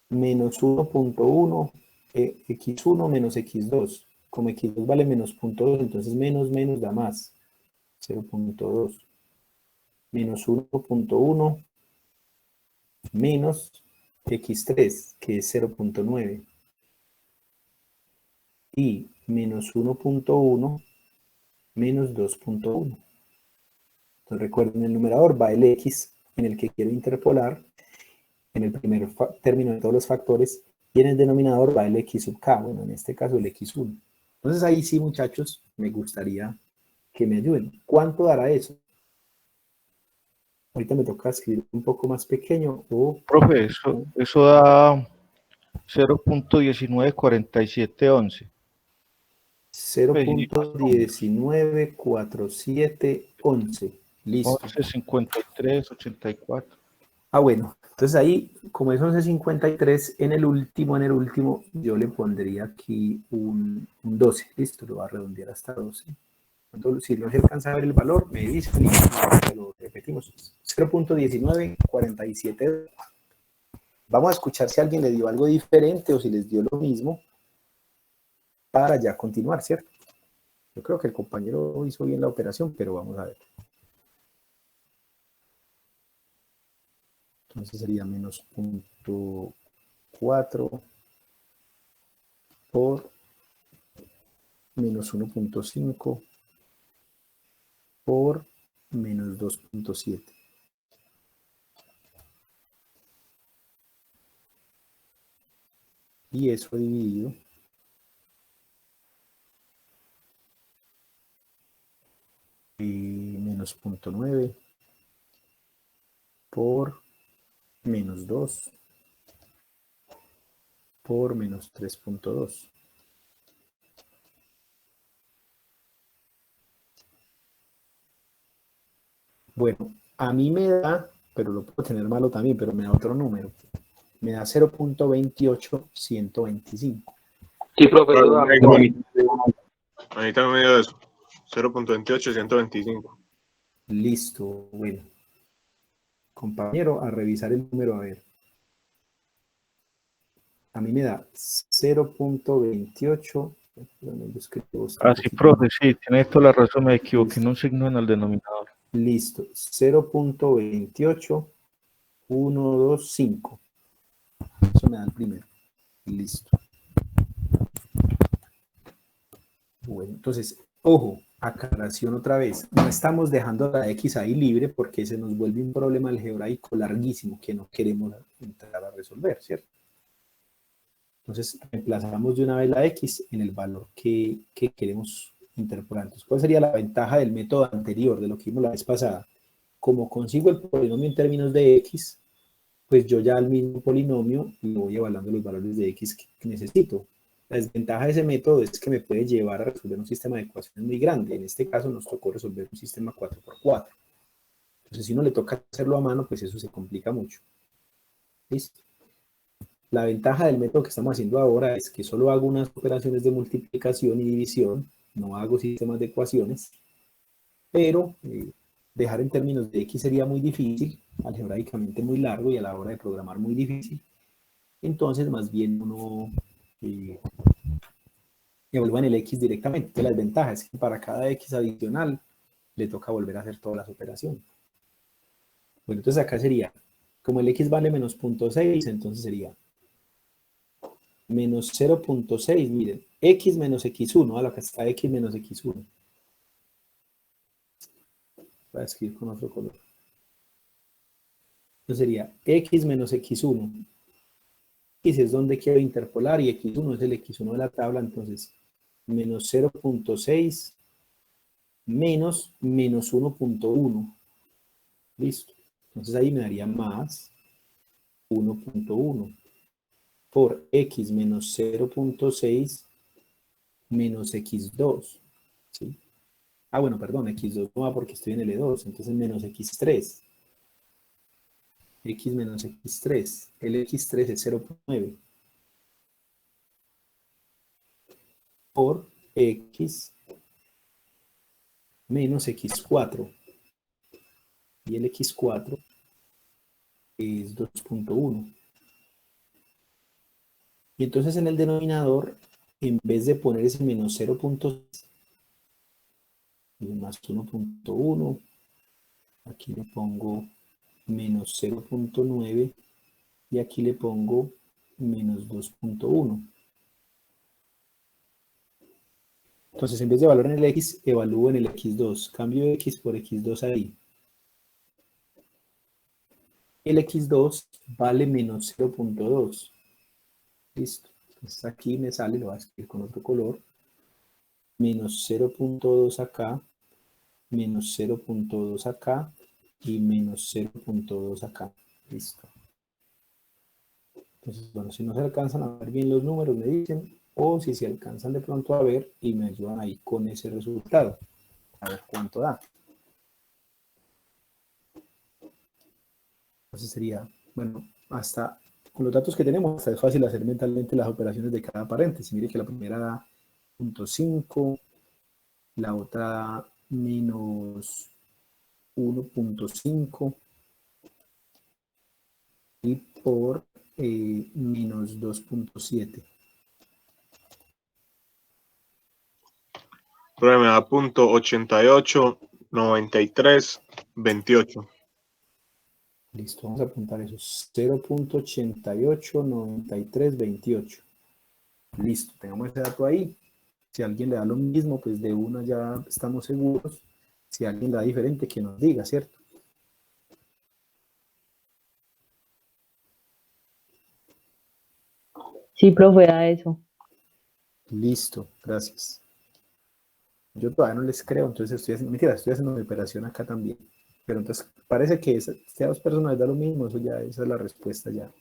menos 1.1, x1 menos x2. Como x2 vale menos 0.2, entonces menos menos da más. 0.2. Menos 1.1 menos x3, que es 0.9. Y menos 1.1 menos 2.1. Entonces recuerden, el numerador va el x en el que quiero interpolar, en el primer término de todos los factores, y en el denominador va el x sub k, bueno, en este caso el x1. Entonces ahí sí, muchachos, me gustaría que me ayuden. ¿Cuánto dará eso? Ahorita me toca escribir un poco más pequeño. Profe, eso da 0.194711. 0.194711. Listo. 11.53.84. Bueno, entonces ahí, como es 11.53, en el último, yo le pondría aquí un 12. Listo, lo voy a redondear hasta 12. Entonces, si no se alcanza a ver el valor, me dicen y lo repetimos. 0.1947. Vamos a escuchar si alguien le dio algo diferente o si les dio lo mismo para ya continuar, ¿cierto? Yo creo que el compañero hizo bien la operación, pero vamos a ver. Entonces sería menos 0.4 por menos 1.5 por menos 2.7. Y eso dividido menos 0.9 por menos 2 por menos 3.2. Bueno, a mí me da, pero lo puedo tener malo también, pero me da otro número. Me da 0.28125. Sí, profesor. A mí también me dio eso. 0.28125. Listo, bueno. Compañero, a revisar el número, a ver. A mí me da 0.28. Así, profe, sí, tiene toda la razón, me equivoqué en un signo en el denominador. Listo, 0.28125. Eso me da el primero. Listo. Bueno, entonces, ojo, aclaración otra vez. No estamos dejando la X ahí libre porque se nos vuelve un problema algebraico larguísimo que no queremos entrar a resolver, ¿cierto? Entonces, reemplazamos de una vez la X en el valor que queremos interpolar. Entonces, ¿cuál sería la ventaja del método anterior, de lo que vimos la vez pasada? Como consigo el polinomio en términos de X, pues yo ya al mismo polinomio le voy evaluando los valores de X que necesito. La desventaja de ese método es que me puede llevar a resolver un sistema de ecuaciones muy grande. En este caso nos tocó resolver un sistema 4x4. Entonces, si uno le toca hacerlo a mano, pues eso se complica mucho. ¿Listo? La ventaja del método que estamos haciendo ahora es que solo hago unas operaciones de multiplicación y división no hago sistemas de ecuaciones, pero dejar en términos de x sería muy difícil, algebraicamente muy largo y a la hora de programar muy difícil. Entonces, más bien uno evalúa en el x directamente. Entonces, la desventaja es que para cada x adicional le toca volver a hacer todas las operaciones. Bueno, entonces acá sería, como el x vale menos 0.6, entonces sería menos 0.6, miren, x menos x1, a lo que está x menos x1. Voy a escribir con otro color. Entonces sería x menos x1. X es donde quiero interpolar y x1 es el x1 de la tabla, entonces menos 0.6 menos 1.1. Listo. Entonces ahí me daría más 1.1 por x menos 0.6 menos x2. ¿Sí? Ah, bueno, perdón, x2 no va porque estoy en L2, entonces menos x3. X menos x3. El x3 es 0.9 por x menos x4. Y el x4 es 2.1. Y entonces en el denominador, en vez de poner ese menos 0.6 más 1.1, aquí le pongo menos 0.9 y aquí le pongo menos 2.1. Entonces en vez de evaluar en el x, evalúo en el x2. Cambio x por x2 ahí. El x2 vale menos 0.2. Listo. Entonces aquí me sale, lo voy a escribir con otro color. Menos 0.2 acá, menos 0.2 acá y menos 0.2 acá. Listo. Entonces, bueno, si no se alcanzan a ver bien los números, me dicen, o si se alcanzan de pronto a ver y me ayudan ahí con ese resultado. A ver cuánto da. Entonces sería, bueno, hasta con los datos que tenemos, hasta es fácil hacer mentalmente las operaciones de cada paréntesis. Mire que la primera da 0.5, la otra menos 1.5 y por menos 2.7. Prueba me da punto 88, 93, 28. Listo, vamos a apuntar eso. 0.88, 93, 28. Listo, tengamos ese dato ahí. Si a alguien le da lo mismo, pues de una ya estamos seguros. Si a alguien le da diferente, que nos diga, ¿cierto? Sí, profe, da eso. Listo, gracias. Yo todavía no les creo, entonces estoy haciendo, mentira, estoy haciendo mi operación acá también. Pero entonces parece que si a dos personas les da lo mismo, eso ya, esa es la respuesta ya.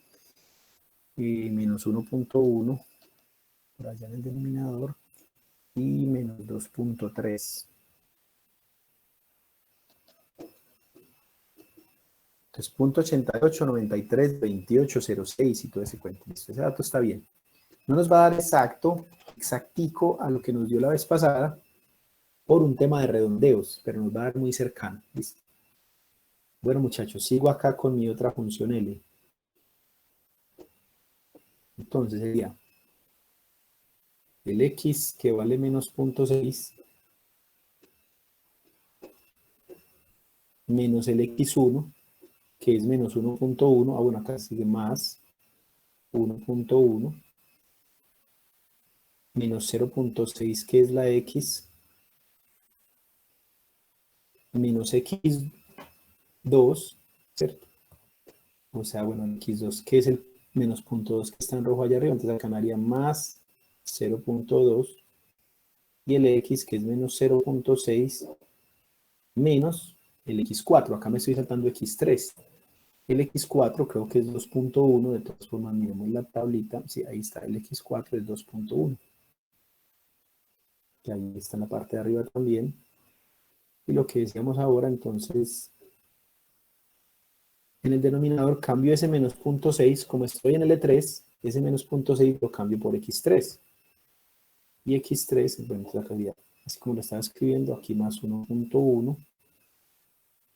Y menos 1.1 por allá en el denominador y menos 2.3. Entonces, punto 88, 93, 28, 06 y todo ese cuento. Listo, ese dato está bien. No nos va a dar exactico a lo que nos dio la vez pasada por un tema de redondeos, pero nos va a dar muy cercano. ¿Listo? Bueno, muchachos, sigo acá con mi otra función L. Entonces sería el x que vale menos 0.6 menos el x1 que es menos 1.1. Ah, bueno, acá sigue más 1.1 menos 0.6 que es la x menos x2, ¿cierto? O sea, bueno, el x2 que es el menos 0.2 que está en rojo allá arriba, entonces acá me haría más 0.2 y el x que es menos 0.6 menos el x4, acá me estoy saltando x3. El x4 creo que es 2.1, de todas formas miremos la tablita, sí, ahí está, el x4 es 2.1. Que ahí está en la parte de arriba también. Y lo que decíamos ahora, entonces, en el denominador cambio ese menos 0.6, como estoy en L3, ese menos 0.6 lo cambio por x3. Y x3, bueno, es la realidad. así como lo estaba escribiendo, aquí más 1.1,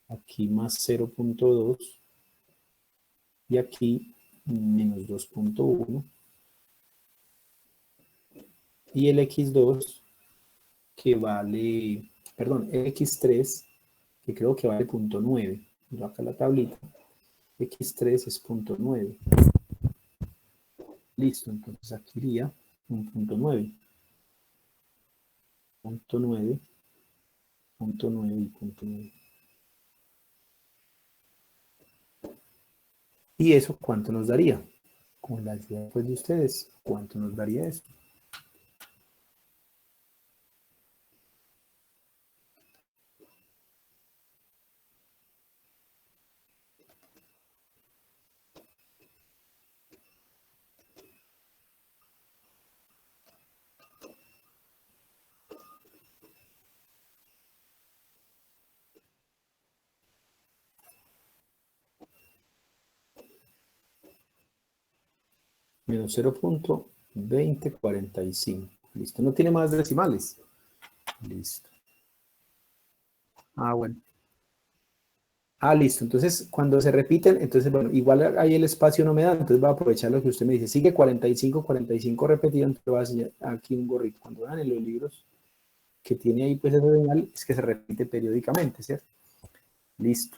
aquí más 0.2 y aquí menos 2.1 y el x2 que vale, perdón, el x3 que creo que vale 0.9. Miro acá la tablita, x3 es 0.9. Listo, entonces aquí iría un 0.9. 0.9, 0.9 y 0.9. ¿Y eso cuánto nos daría? Con la ayuda pues, de ustedes, ¿cuánto nos daría eso? Menos 0.2045. Listo, no tiene más decimales. Listo. Ah, bueno. Ah, listo. Entonces, cuando se repiten, entonces, bueno, igual ahí el espacio no me da, entonces voy a aprovechar lo que usted me dice. Sigue 45, 45 repetido, entonces voy a enseñar aquí un gorrito. Cuando vean en los libros que tiene ahí, pues esa señal es que se repite periódicamente, ¿cierto? Listo.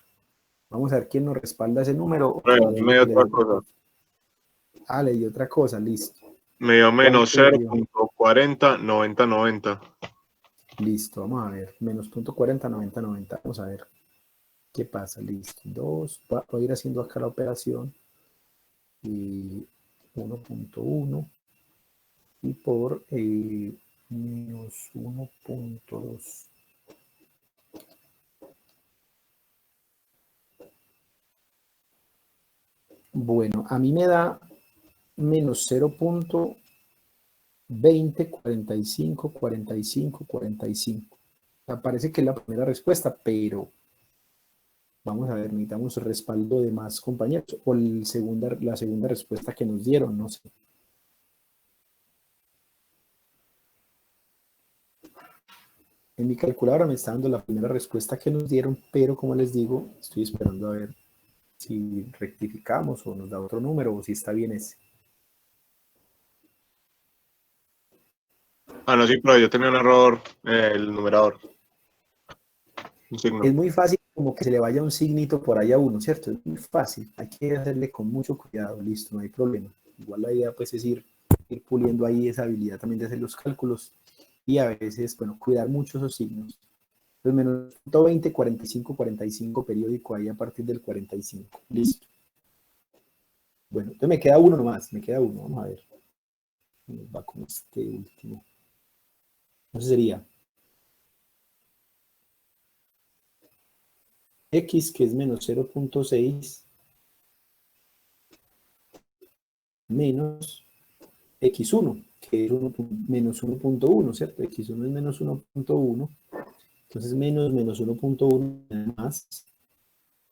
Vamos a ver quién nos respalda ese número. Bueno, me dio otra cosa. Ah, le di otra cosa, listo. Me dio menos ¿Cuánto le dio? 0.409090. Listo, vamos a ver. Menos 0.40, 90, 90. Vamos a ver qué pasa. Listo. 2. Voy a ir haciendo acá la operación. Y 1.1 y por menos 1.2. Bueno, a mí me da menos 0.20, 45, 45, 45. O sea, parece que es la primera respuesta, pero vamos a ver, necesitamos respaldo de más compañeros o la segunda respuesta que nos dieron, no sé. En mi calculadora me está dando la primera respuesta que nos dieron, pero como les digo, estoy esperando a ver si rectificamos o nos da otro número o si está bien ese. Ah, no, sí, pero yo tenía un error el numerador. Un signo. Es muy fácil como que se le vaya un signito por ahí a uno, ¿cierto? Es muy fácil. Hay que hacerle con mucho cuidado, listo, no hay problema. Igual la idea pues es ir puliendo ahí esa habilidad también de hacer los cálculos y a veces, bueno, cuidar mucho esos signos. Pues menos 20, 45, 45 periódico ahí a partir del 45. Listo. Bueno, entonces me queda uno nomás, me queda uno, vamos a ver. Nos va con este último. Entonces sería x, que es menos 0.6, menos x1, que es menos 1.1, ¿cierto? x1 es menos 1.1, entonces menos 1.1 más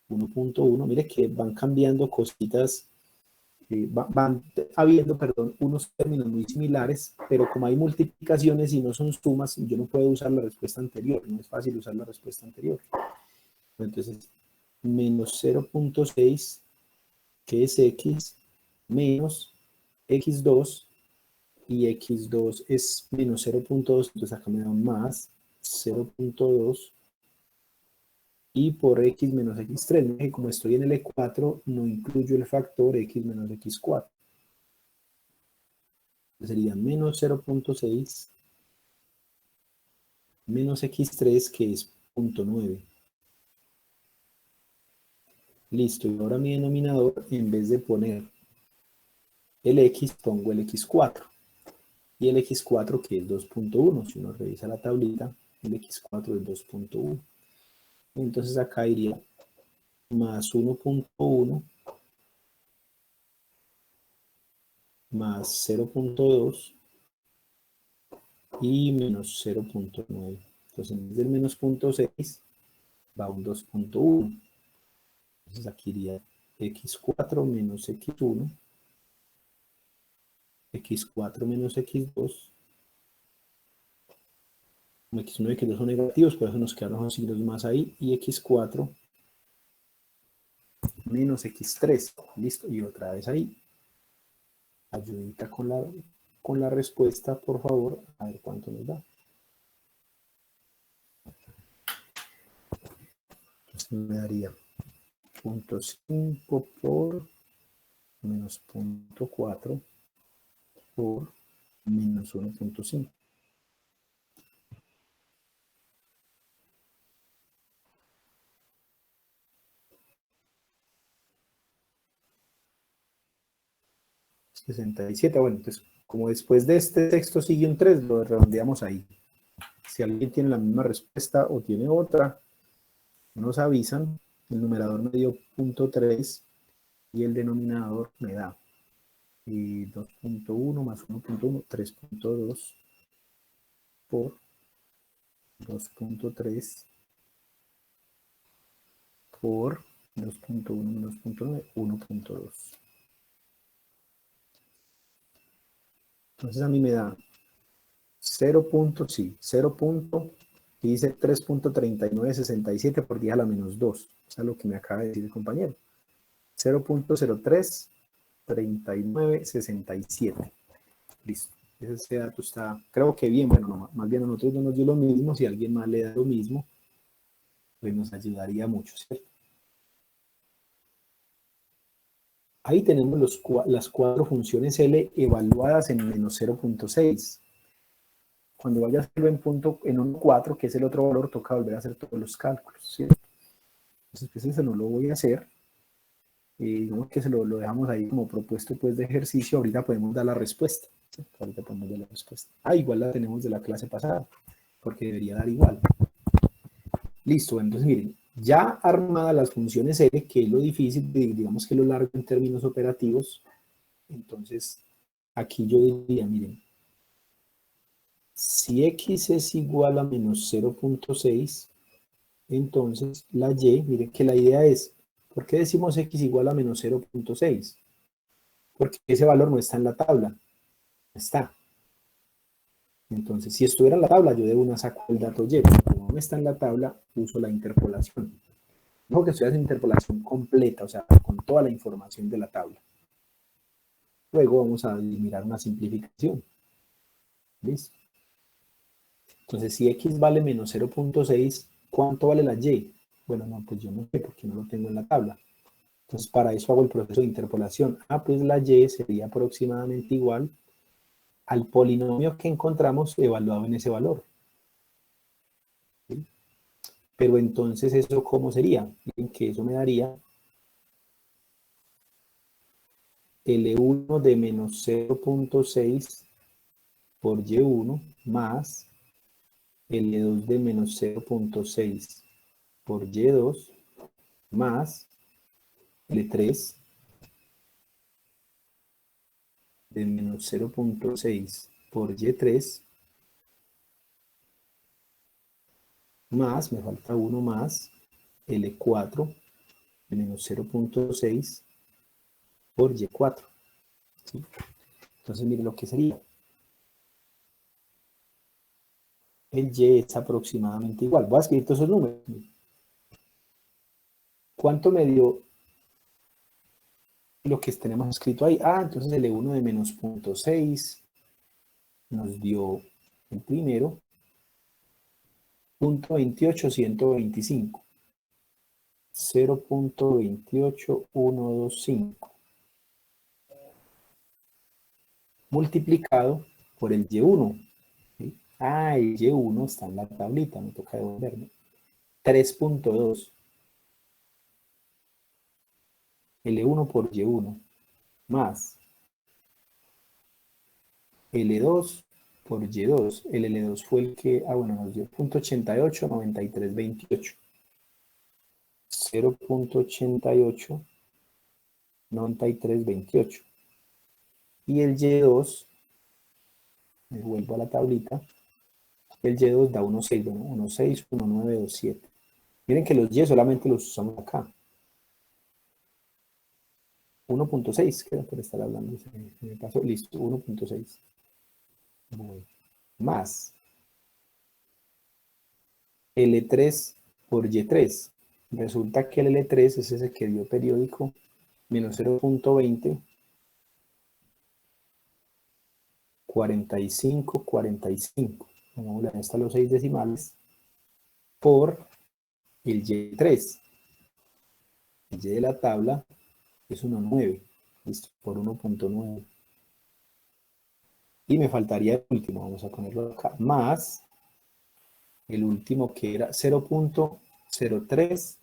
1.1. Mire que van cambiando cositas, van habiendo, perdón, unos términos muy similares, pero como hay multiplicaciones y no son sumas, yo no puedo usar la respuesta anterior, no es fácil usar la respuesta anterior. Entonces, menos 0.6, que es x, menos x2, y x2 es menos 0.2, entonces acá me da un más 0.2 y por x menos x3, como estoy en el E4, no incluyo el factor x menos x4. Sería menos 0.6 menos x3, que es 0.9. Listo, y ahora mi denominador, en vez de poner el x, pongo el x4. Y el x4, que es 2.1. Si uno revisa la tablita, el x4 es 2.1. Entonces acá iría más 1.1 más 0.2 y menos 0.9. Entonces en vez del menos 0.6 va un 2.1. Entonces aquí iría x4 menos x1, x4 menos x2 X1 y X2 son negativos, por eso nos quedaron los signos más ahí, y X4 menos X3, listo, y otra vez ahí. Ayudita con la respuesta, por favor, a ver cuánto nos da. Entonces me daría 0.5 por menos 0.4 por menos 1.5. $67. Bueno, entonces, como después de este texto sigue un 3, lo redondeamos ahí. Si alguien tiene la misma respuesta o tiene otra, nos avisan. El numerador me dio 0.3 y el denominador me da 2.1 más 1.1, 3.2 por 2.3 por 2.1 menos 0.9, 1.2. Entonces a mí me da 0. Sí, 0. Y dice 3.3967 por 10 a la menos 2. Eso es lo que me acaba de decir el compañero. 0.033967. Listo. Ese dato está, creo que bien. Bueno, no, más bien a nosotros no nos dio lo mismo. Si alguien más le da lo mismo, pues nos ayudaría mucho, ¿cierto? Ahí tenemos las 4 funciones L evaluadas en menos 0.6. Cuando vaya a hacerlo en 1.4, que es el otro valor, toca volver a hacer todos los cálculos, ¿cierto? Entonces, pues ese no lo voy a hacer. Digamos que se lo dejamos ahí como propuesto pues de ejercicio. Ahorita podemos dar la respuesta, ¿cierto? Ahorita podemos dar la respuesta. Igual la tenemos de la clase pasada, porque debería dar igual. Listo, entonces miren, ya armadas las funciones L, que es lo difícil, digamos que lo largo en términos operativos, entonces aquí yo diría, miren, si X es igual a menos 0.6, entonces la Y, miren que la idea es, ¿por qué decimos X igual a menos 0.6? Porque ese valor no está en la tabla, no está. Entonces, si estuviera en la tabla, yo de una saco el dato Y, pero como no está en la tabla, uso la interpolación. No que estoy haciendo interpolación completa, o sea, con toda la información de la tabla. Luego vamos a mirar una simplificación. ¿Listo? Entonces, si X vale menos 0.6, ¿cuánto vale la Y? Bueno, no, pues yo no sé porque no lo tengo en la tabla. Entonces, para eso hago el proceso de interpolación. Pues la Y sería aproximadamente igual al polinomio que encontramos evaluado en ese valor. ¿Sí? Pero entonces, ¿eso cómo sería? Miren que eso me daría L1 de menos 0.6 por Y1 más L2 de menos 0.6 por Y2 más L3 de menos 0.6 por Y3 más, me falta uno más, L4 de menos 0.6 por Y4. ¿Sí? Entonces, mire lo que sería. El Y es aproximadamente igual. Voy a escribir todos esos números. ¿Cuánto me dio lo que tenemos escrito ahí? Entonces L1 de menos 0.6 nos dio el primero, 0.28125. 0.28125 multiplicado por el Y1. ¿Sí? El Y1 está en la tablita, me toca devolverme. 3.2. L1 por Y1 más L2 por Y2. El L2 fue el que, bueno, nos dio 0.88, 93, 28. 0.88, 93, 28. Y el Y2, me vuelvo a la tablita, el Y2 da 1.6, bueno, 1.6, 1.927. Miren que los Y solamente los usamos acá. 1.6, creo que estar hablando, se me pasó, listo, 1.6. Bueno, más L3 por Y3. Resulta que el L3 es ese que dio periódico menos 0.20, 45, 45. Pongámosle a esta los 6 decimales por el Y3. El Y de la tabla es 1,9. Listo, por 1.9. Y me faltaría el último, vamos a ponerlo acá, más el último que era 0.03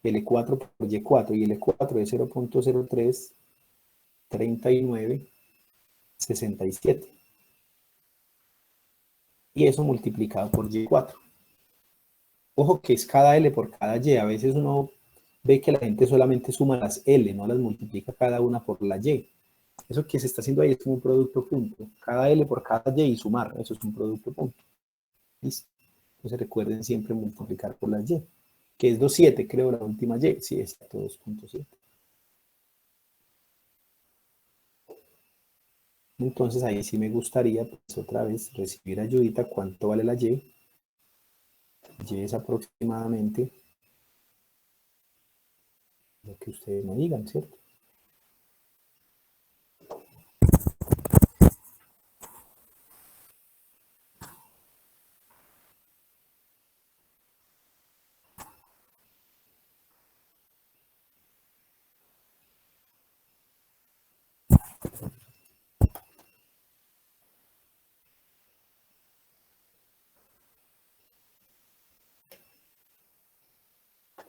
L4 por Y4, y L4 es 0.03, 39, 67. Y eso multiplicado por Y4. Ojo que es cada L por cada Y. A veces uno ve que la gente solamente suma las L, no las multiplica cada una por la Y. Eso que se está haciendo ahí es como un producto punto. Cada L por cada Y y sumar, eso es un producto punto. ¿Listo? Entonces recuerden siempre multiplicar por las Y, que es 2,7, creo, la última Y. Sí, exacto, 2.7. Entonces ahí sí me gustaría, pues otra vez, recibir ayudita. ¿Cuánto vale la Y? Y es aproximadamente lo que ustedes me digan, ¿cierto?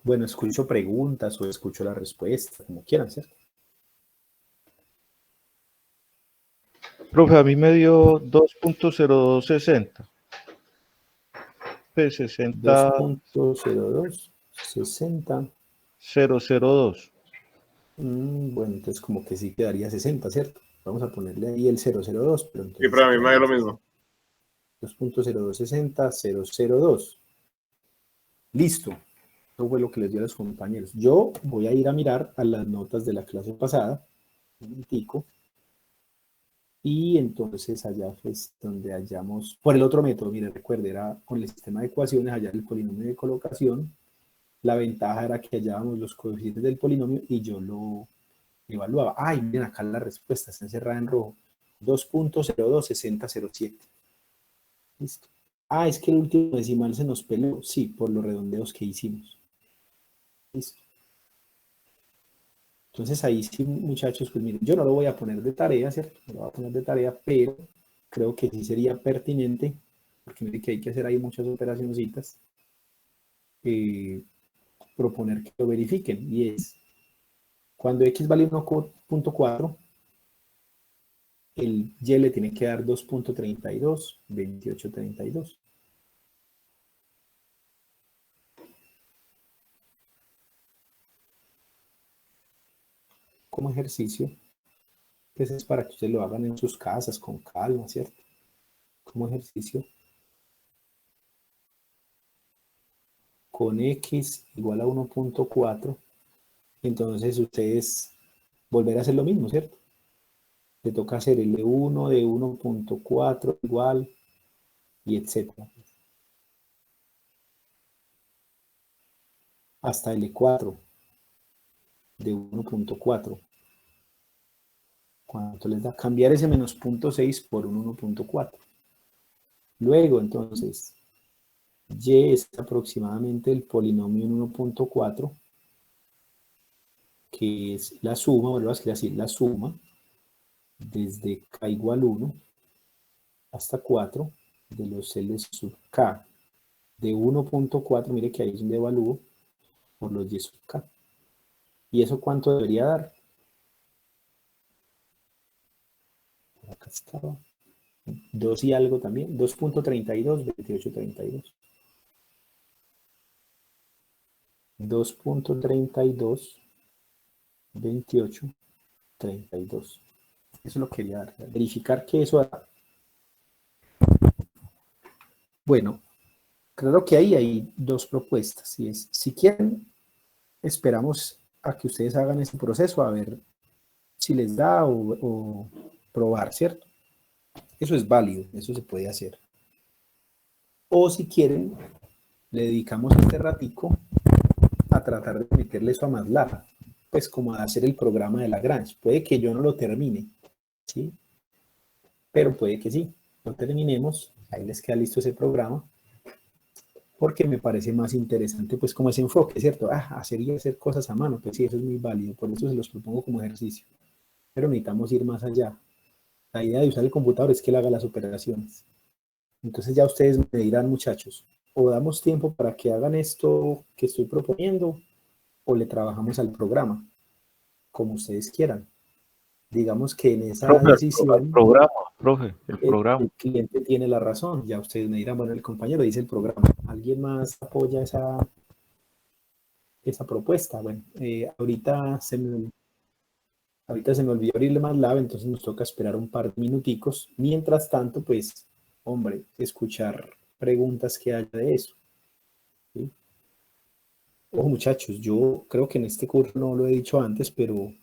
Bueno, escucho preguntas o escucho la respuesta, como quieran, ¿cierto? Profe, a mí me dio 2.0260. P60 2.02, 60. 002. Bueno, entonces como que sí quedaría 60, ¿cierto? Vamos a ponerle ahí el 002, pero Sí, entonces pero a sí mí me da quedaría lo mismo. 2.0260, 002. Listo. Eso fue lo que les dio a los compañeros. Yo voy a ir a mirar a las notas de la clase pasada, un momentico, y entonces allá es donde hallamos, por el otro método, mire, recuerde, era con el sistema de ecuaciones, hallar el polinomio de colocación. La ventaja era que hallábamos los coeficientes del polinomio y yo lo evaluaba. Ay, miren acá la respuesta, está encerrada en rojo. 2.026007. Listo. Ah, es que el último decimal se nos peló. Sí, por los redondeos que hicimos. Listo. Entonces ahí sí, muchachos, pues miren, yo no lo voy a poner de tarea, ¿cierto? No lo voy a poner de tarea, pero creo que sí sería pertinente, porque miren que hay que hacer ahí muchas operacioncitas, proponer que lo verifiquen. Y es, cuando x vale 1.4, el y le tiene que dar 2.32, 2832. Como ejercicio, pues es para que ustedes lo hagan en sus casas con calma, ¿cierto? Como ejercicio, con x igual a 1.4, entonces ustedes volver a hacer lo mismo, ¿cierto? Le toca hacer el L1 de 1.4 igual, y etcétera. Hasta L4 de 1.4. ¿Cuánto les da? Cambiar ese menos 0.6 por un 1.4. Luego, entonces, y es aproximadamente el polinomio en 1.4, que es la suma, vuelvo a escribir así, la suma desde k igual 1 hasta 4 de los L sub k de 1.4, mire que ahí es donde evalúo, por los y sub k. ¿Y eso cuánto debería dar? Acá estaba. 2 y algo también, 2.32, 2832. 2.32, 2832. Eso lo quería dar, verificar que eso da. Bueno, claro que ahí hay dos propuestas. Y es, si quieren, esperamos a que ustedes hagan ese proceso a ver si les da o probar, ¿cierto? Eso es válido, eso se puede hacer. O si quieren, le dedicamos este ratico a tratar de meterle eso a MATLAB, pues como a hacer el programa de Lagrange. Puede que yo no lo termine, ¿sí? Pero puede que sí, lo terminemos, ahí les queda listo ese programa, porque me parece más interesante pues como ese enfoque, ¿cierto? Hacer y hacer cosas a mano, pues sí, eso es muy válido, por eso se los propongo como ejercicio. Pero necesitamos ir más allá. La idea de usar el computador es que él haga las operaciones. Entonces ya ustedes me dirán, muchachos, o damos tiempo para que hagan esto que estoy proponiendo, o le trabajamos al programa, como ustedes quieran. Digamos que en esa Profe, el decisión programa, profe, el programa. el cliente tiene la razón. Ya ustedes me dirán, bueno, el compañero dice el programa. ¿Alguien más apoya esa propuesta? Bueno, ahorita se me olvidó abrirle MATLAB, entonces nos toca esperar un par de minuticos. Mientras tanto, pues, hombre, escuchar preguntas que haya de eso, ¿sí? Ojo, muchachos, yo creo que en este curso no lo he dicho antes, pero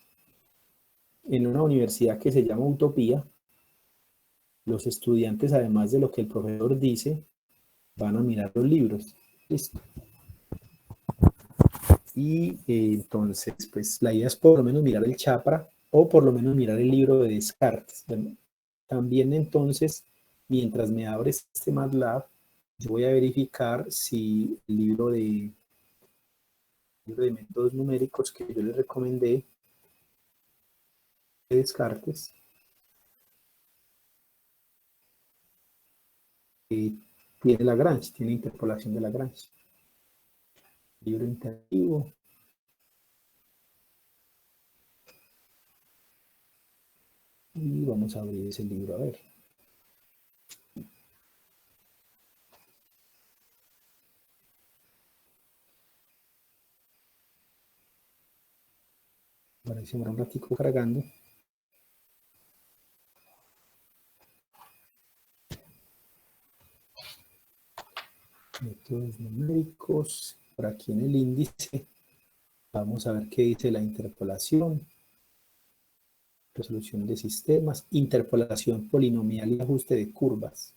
en una universidad que se llama Utopía, los estudiantes, además de lo que el profesor dice, van a mirar los libros. ¿Listo? Y entonces, pues la idea es por lo menos mirar el Chapra o por lo menos mirar el libro de Descartes. Bueno, también entonces, mientras me abre este MATLAB, yo voy a verificar si el libro de métodos numéricos que yo les recomendé de Descartes tiene Lagrange, tiene interpolación de Lagrange. Libro interactivo. Y vamos a abrir ese libro a ver. Bueno, ahí se demora un ratico cargando. Métodos numéricos. Por aquí en el índice. Vamos a ver qué dice la interpolación. Resolución de sistemas. Interpolación polinomial y ajuste de curvas.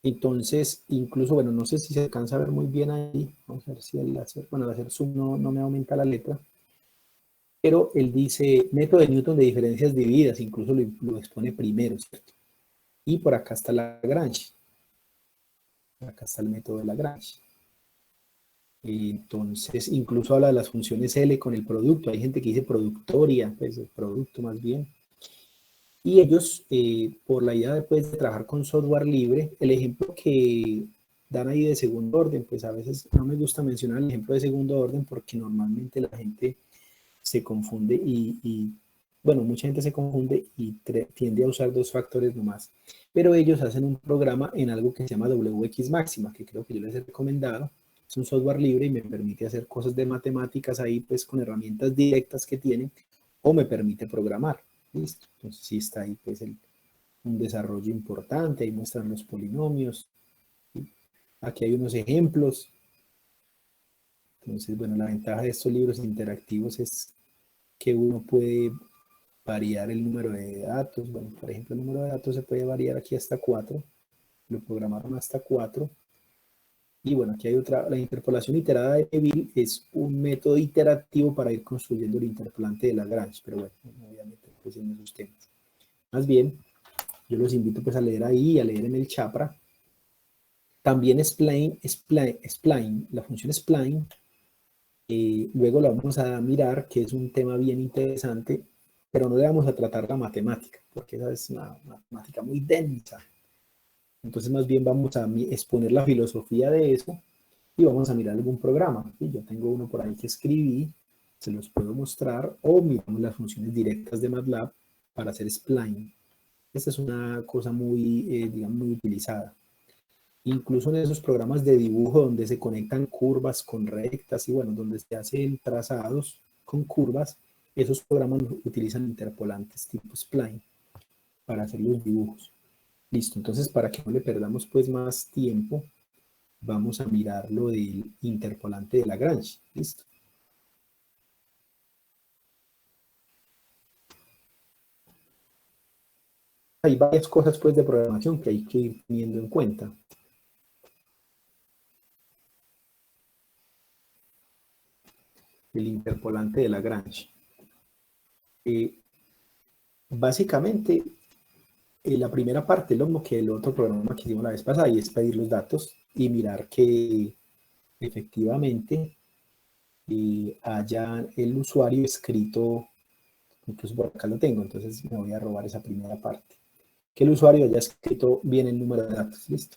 Entonces, incluso, bueno, no sé si se alcanza a ver muy bien ahí. Vamos a ver si el láser, bueno, el láser zoom no me aumenta la letra. Pero él dice método de Newton de diferencias divididas, incluso lo expone primero, ¿cierto? Y por acá está Lagrange. Acá está el método de Lagrange. Entonces, incluso habla de las funciones L con el producto. Hay gente que dice productoria, pues el producto más bien. Y ellos, por la idea después de trabajar con software libre, el ejemplo que dan ahí de segundo orden, pues a veces no me gusta mencionar el ejemplo de segundo orden porque normalmente la gente se confunde bueno, mucha gente se confunde y tiende a usar dos factores nomás. Pero ellos hacen un programa en algo que se llama WX Máxima, que creo que yo les he recomendado. Es un software libre y me permite hacer cosas de matemáticas ahí, pues con herramientas directas que tienen, o me permite programar. ¿Listo? Entonces sí está ahí pues un desarrollo importante, ahí muestran los polinomios. ¿Sí? Aquí hay unos ejemplos. Entonces, bueno, la ventaja de estos libros interactivos es que uno puede variar el número de datos. Bueno, por ejemplo, el número de datos se puede variar aquí hasta 4. Lo programaron hasta 4. Y bueno, aquí hay otra, la interpolación iterada de Neville es un método iterativo para ir construyendo el interpolante de Lagrange, pero bueno, no voy a meter pues en esos temas. Más bien, yo los invito pues a leer ahí, a leer en el Chapra. También spline, la función spline, luego lo vamos a mirar, que es un tema bien interesante, pero no le vamos a tratar la matemática, porque esa es una matemática muy densa. Entonces más bien vamos a exponer la filosofía de eso y vamos a mirar algún programa. ¿Sí? Yo tengo uno por ahí que escribí, se los puedo mostrar, o miramos las funciones directas de MATLAB para hacer spline. Esta es una cosa muy, digamos, muy utilizada. Incluso en esos programas de dibujo donde se conectan curvas con rectas y bueno, donde se hacen trazados con curvas, esos programas utilizan interpolantes tipo spline para hacer los dibujos. Listo, entonces para que no le perdamos pues más tiempo, vamos a mirar lo del interpolante de Lagrange. Listo. Hay varias cosas pues de programación que hay que ir teniendo en cuenta. el interpolante de Lagrange. Básicamente, la primera parte es lo mismo que el otro programa que hicimos la vez pasada, y es pedir los datos y mirar que efectivamente haya el usuario escrito, incluso por acá lo tengo, entonces me voy a robar esa primera parte, que el usuario haya escrito bien el número de datos, listo.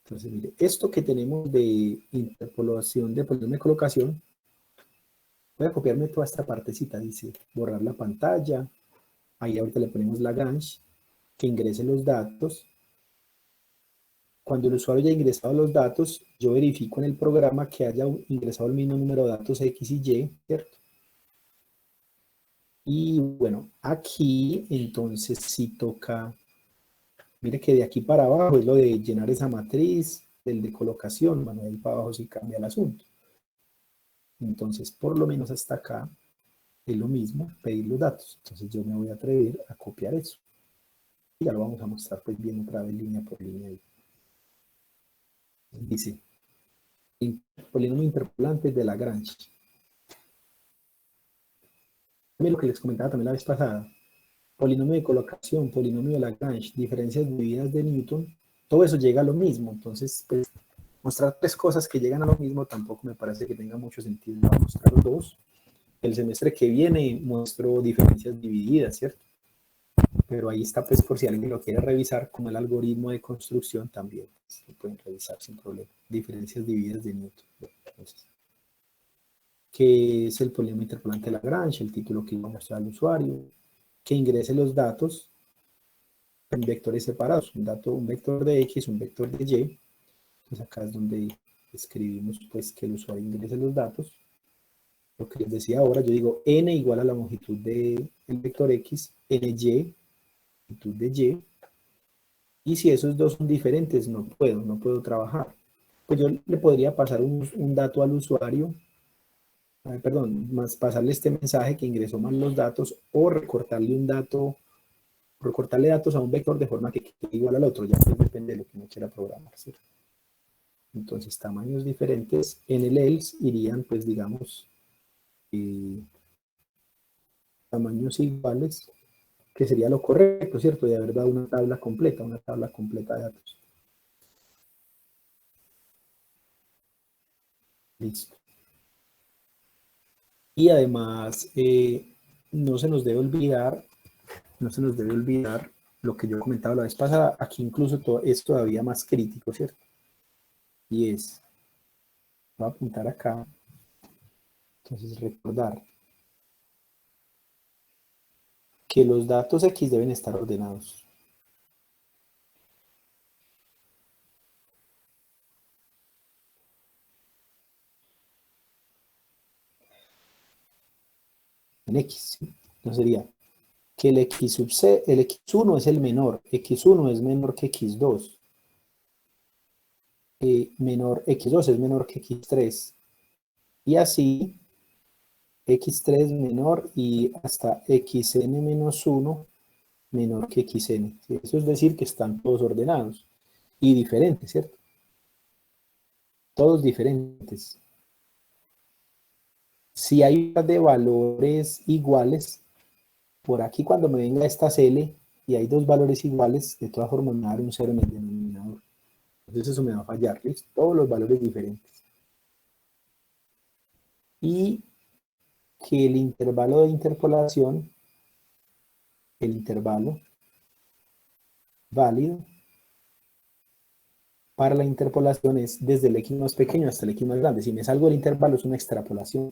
Entonces, mire, esto que tenemos de interpolación de polinomio de colocación, voy a copiarme toda esta partecita, dice borrar la pantalla, ahí ahorita le ponemos Lagrange, que ingrese los datos. Cuando el usuario haya ingresado los datos, yo verifico en el programa que haya ingresado el mismo número de datos X y Y, ¿cierto? Y bueno, aquí entonces sí toca, mire que de aquí para abajo es lo de llenar esa matriz, el de colocación, bueno, de ahí para abajo sí cambia el asunto. Entonces, por lo menos hasta acá es lo mismo, pedir los datos. Entonces yo me voy a atrever a copiar eso. Y ya lo vamos a mostrar pues bien otra vez línea por línea. Dice, polinomio interpolante de Lagrange. Lo que les comentaba también la vez pasada, polinomio de colocación, polinomio de Lagrange, diferencias divididas de Newton, todo eso llega a lo mismo. Entonces, pues, mostrar tres cosas que llegan a lo mismo tampoco me parece que tenga mucho sentido. Voy a mostrar los dos. El semestre que viene muestro diferencias divididas, ¿cierto? Pero ahí está, pues, por si alguien lo quiere revisar, como el algoritmo de construcción también lo pueden revisar sin problema. Diferencias divididas de Newton. Entonces, ¿qué es el polinomio interpolante de Lagrange? El título que iba a mostrar al usuario. Que ingrese los datos en vectores separados. Un vector de X, un vector de Y. Pues acá es donde escribimos pues que el usuario ingrese los datos. Lo que les decía ahora, yo digo n igual a la longitud del vector X, ny, longitud de Y, y si esos dos son diferentes, no puedo trabajar. Pues yo le podría pasar un dato al usuario, pasarle este mensaje que ingresó mal los datos, o recortarle datos a un vector de forma que quede igual al otro, ya pues depende de lo que uno quiera programar, ¿cierto? Entonces, tamaños diferentes en el else irían, pues, digamos, tamaños iguales, que sería lo correcto, ¿cierto? De haber dado una tabla completa de datos. Listo. Y además, no se nos debe olvidar lo que yo comentaba la vez pasada, aquí incluso es todavía más crítico, ¿cierto? Y es, voy a apuntar acá, entonces recordar que los datos X deben estar ordenados. En X, ¿sí? Entonces sería que el X sub C, el X1 es el menor, X1 es menor que X2, X2 es menor que X3, y así X3 menor y hasta Xn-1 menor que Xn. ¿Sí? Eso es decir que están todos ordenados y diferentes, ¿cierto? Todos diferentes. Si hay de valores iguales, por aquí cuando me venga esta CL y hay dos valores iguales, de todas formas me va a dar un 0 en el denominador. Entonces eso me va a fallar, ¿listo? Todos los valores diferentes. Y que el intervalo de interpolación, el intervalo válido para la interpolación es desde el X más pequeño hasta el X más grande. Si me salgo del intervalo es una extrapolación.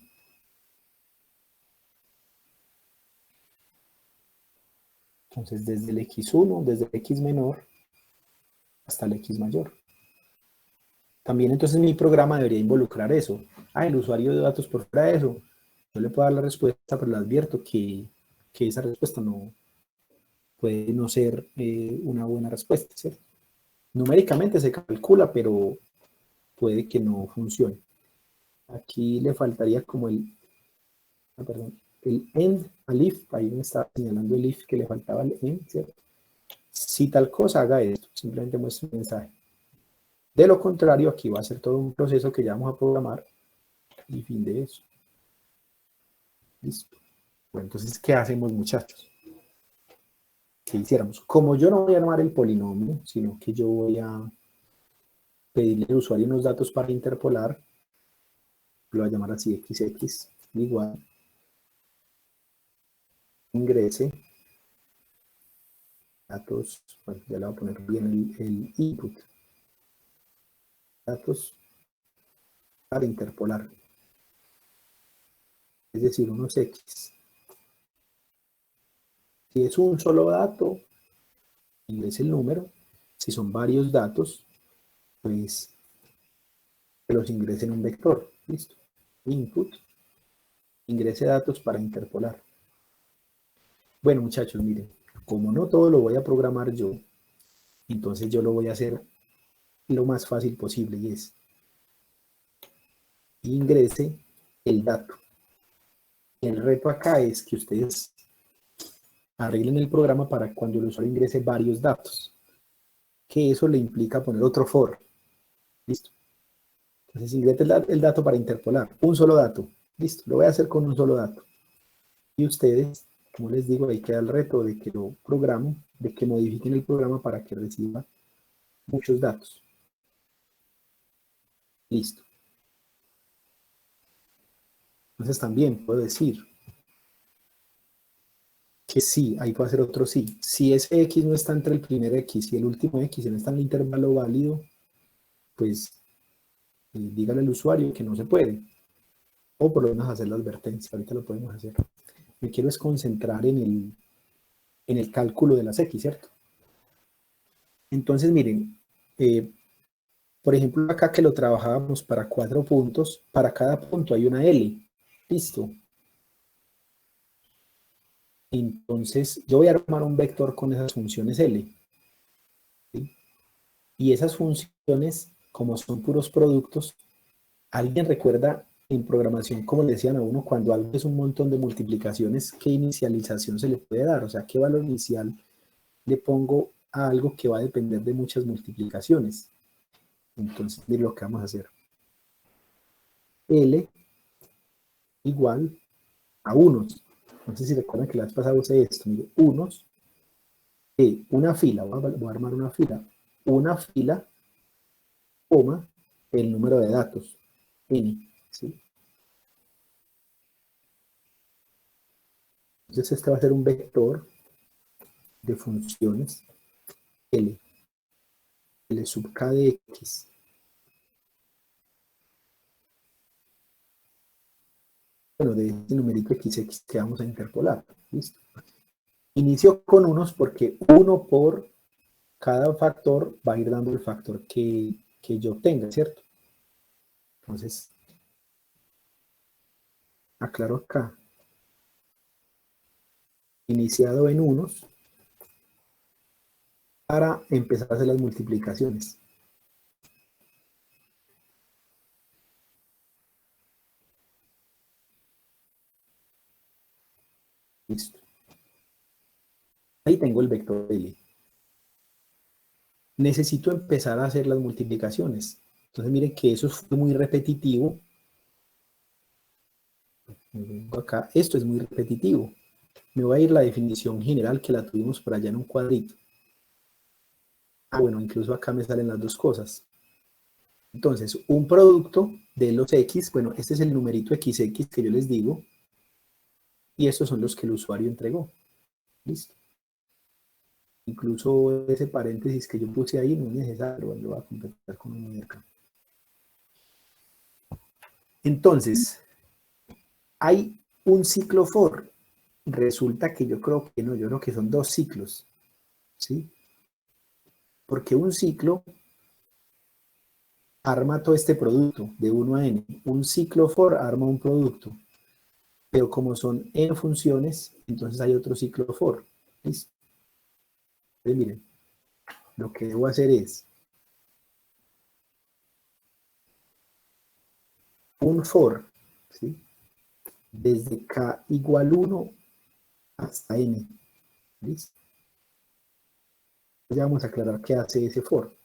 Entonces desde el X1, desde el X menor hasta el X mayor. También entonces mi programa debería involucrar eso. El usuario de datos por fuera de eso. Yo le puedo dar la respuesta, pero le advierto que esa respuesta no puede no ser una buena respuesta, ¿cierto? Numéricamente se calcula, pero puede que no funcione. Aquí le faltaría como el end al if, ahí me está señalando el if que le faltaba el end, ¿cierto? Si tal cosa, haga esto, simplemente muestre un mensaje. De lo contrario, aquí va a ser todo un proceso que ya vamos a programar y fin de eso. Listo. Bueno, entonces, ¿qué hacemos, muchachos? ¿Qué hiciéramos? Como yo no voy a armar el polinomio, sino que yo voy a pedirle al usuario unos datos para interpolar, lo voy a llamar así, xx igual, ingrese datos, bueno, ya le voy a poner bien el input, datos para interpolar, es decir, unos x. Si es un solo dato, ingrese el número. Si son varios datos, pues que los ingrese en un vector. Listo. Input, ingrese datos para interpolar. Bueno, muchachos, miren, como no todo lo voy a programar yo, entonces yo lo voy a hacer lo más fácil posible, y es ingrese el dato. El reto acá es que ustedes arreglen el programa para cuando el usuario ingrese varios datos, que eso le implica poner otro for. Listo. Entonces ingrese el dato para interpolar, un solo dato. Listo, lo voy a hacer con un solo dato. Y ustedes, como les digo, ahí queda el reto de que lo programo, de que modifiquen el programa para que reciba muchos datos. Listo. Entonces también puedo decir que sí, ahí puedo hacer otro sí. Si ese x no está entre el primer x y el último x, no está en el intervalo válido, pues dígale al usuario que no se puede. O por lo menos hacer la advertencia, ahorita lo podemos hacer. Me quiero es concentrar en el cálculo de las x, ¿cierto? Entonces, miren, por ejemplo, acá que lo trabajábamos para 4 puntos, para cada punto hay una L. Listo. Entonces, yo voy a armar un vector con esas funciones L. ¿Sí? Y esas funciones, como son puros productos, ¿alguien recuerda en programación, como le decían a uno, cuando algo es un montón de multiplicaciones, qué inicialización se le puede dar? O sea, ¿qué valor inicial le pongo a algo que va a depender de muchas multiplicaciones? Entonces, mire lo que vamos a hacer. L igual a unos. No sé si recuerdan que la vez pasada usé esto. Mire, unos de una fila. Voy a armar una fila, coma, el número de datos, n. ¿Sí? Entonces este va a ser un vector de funciones L sub k de x. Bueno, de este numerito xx que vamos a interpolar. ¿Listo? Inicio con unos porque uno por cada factor va a ir dando el factor que yo obtenga, ¿cierto? Entonces, aclaro acá. Iniciado en unos para empezar a hacer las multiplicaciones. Listo. Ahí tengo el vector L. Necesito empezar a hacer las multiplicaciones. Entonces miren que eso es muy repetitivo. Acá, esto es muy repetitivo. Me voy a ir a la definición general que la tuvimos por allá en un cuadrito. Ah, bueno, incluso acá me salen las dos cosas. Entonces, un producto de los X, bueno, este es el numerito XX que yo les digo, y estos son los que el usuario entregó. Listo. Incluso ese paréntesis que yo puse ahí no es necesario, lo voy a completar con uno de acá. Entonces, hay un ciclo for. Resulta que yo creo que no, yo creo que son dos ciclos. ¿Sí? Porque un ciclo arma todo este producto de 1 a n. Un ciclo for arma un producto. Pero como son n funciones, entonces hay otro ciclo for. ¿Listo? Entonces, miren, lo que debo hacer es un for, ¿sí? Desde k igual 1 hasta n. ¿Listo? Ya vamos a aclarar qué hace ese for.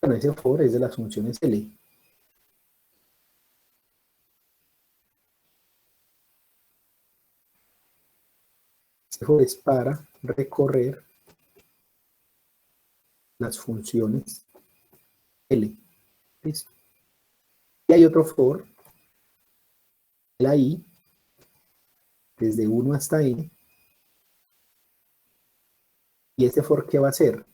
Bueno, ese for es de las funciones L. Este for es para recorrer las funciones L. ¿Listo? Y hay otro for, la I, desde 1 hasta N. ¿Y este for qué va a hacer?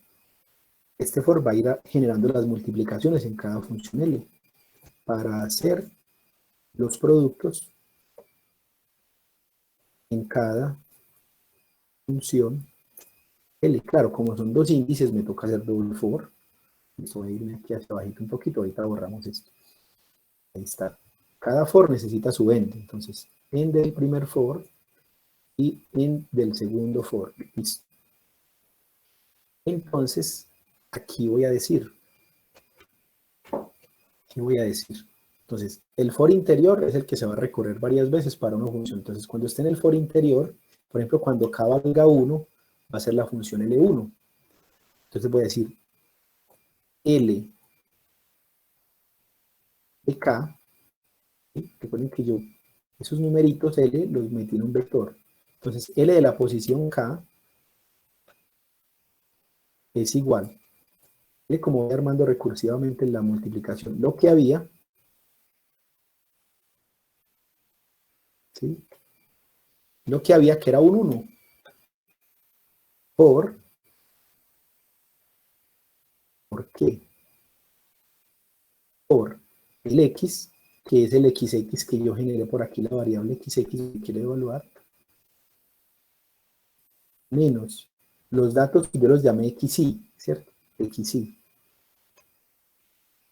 Este for va a ir generando las multiplicaciones en cada función L para hacer los productos en cada función L. Claro, como son dos índices, me toca hacer doble for. Voy a irme aquí hacia abajito un poquito, ahorita borramos esto. Ahí está. Cada for necesita su end, entonces end del primer for y end del segundo for. Listo. Entonces, aquí voy a decir. ¿Qué voy a decir? Entonces, el for interior es el que se va a recorrer varias veces para una función. Entonces, cuando esté en el for interior, por ejemplo, cuando k valga 1, va a ser la función L1. Entonces voy a decir L de k. ¿Sí? Recuerden que yo esos numeritos L los metí en un vector. Entonces, L de la posición k es igual. L como voy armando recursivamente la multiplicación. Lo que había, ¿sí? Lo que había que era un 1 ¿por qué? Por el x, que es el xx que yo generé por aquí, la variable xx que quiero evaluar, menos los datos que yo los llamé xy, ¿cierto? Xy.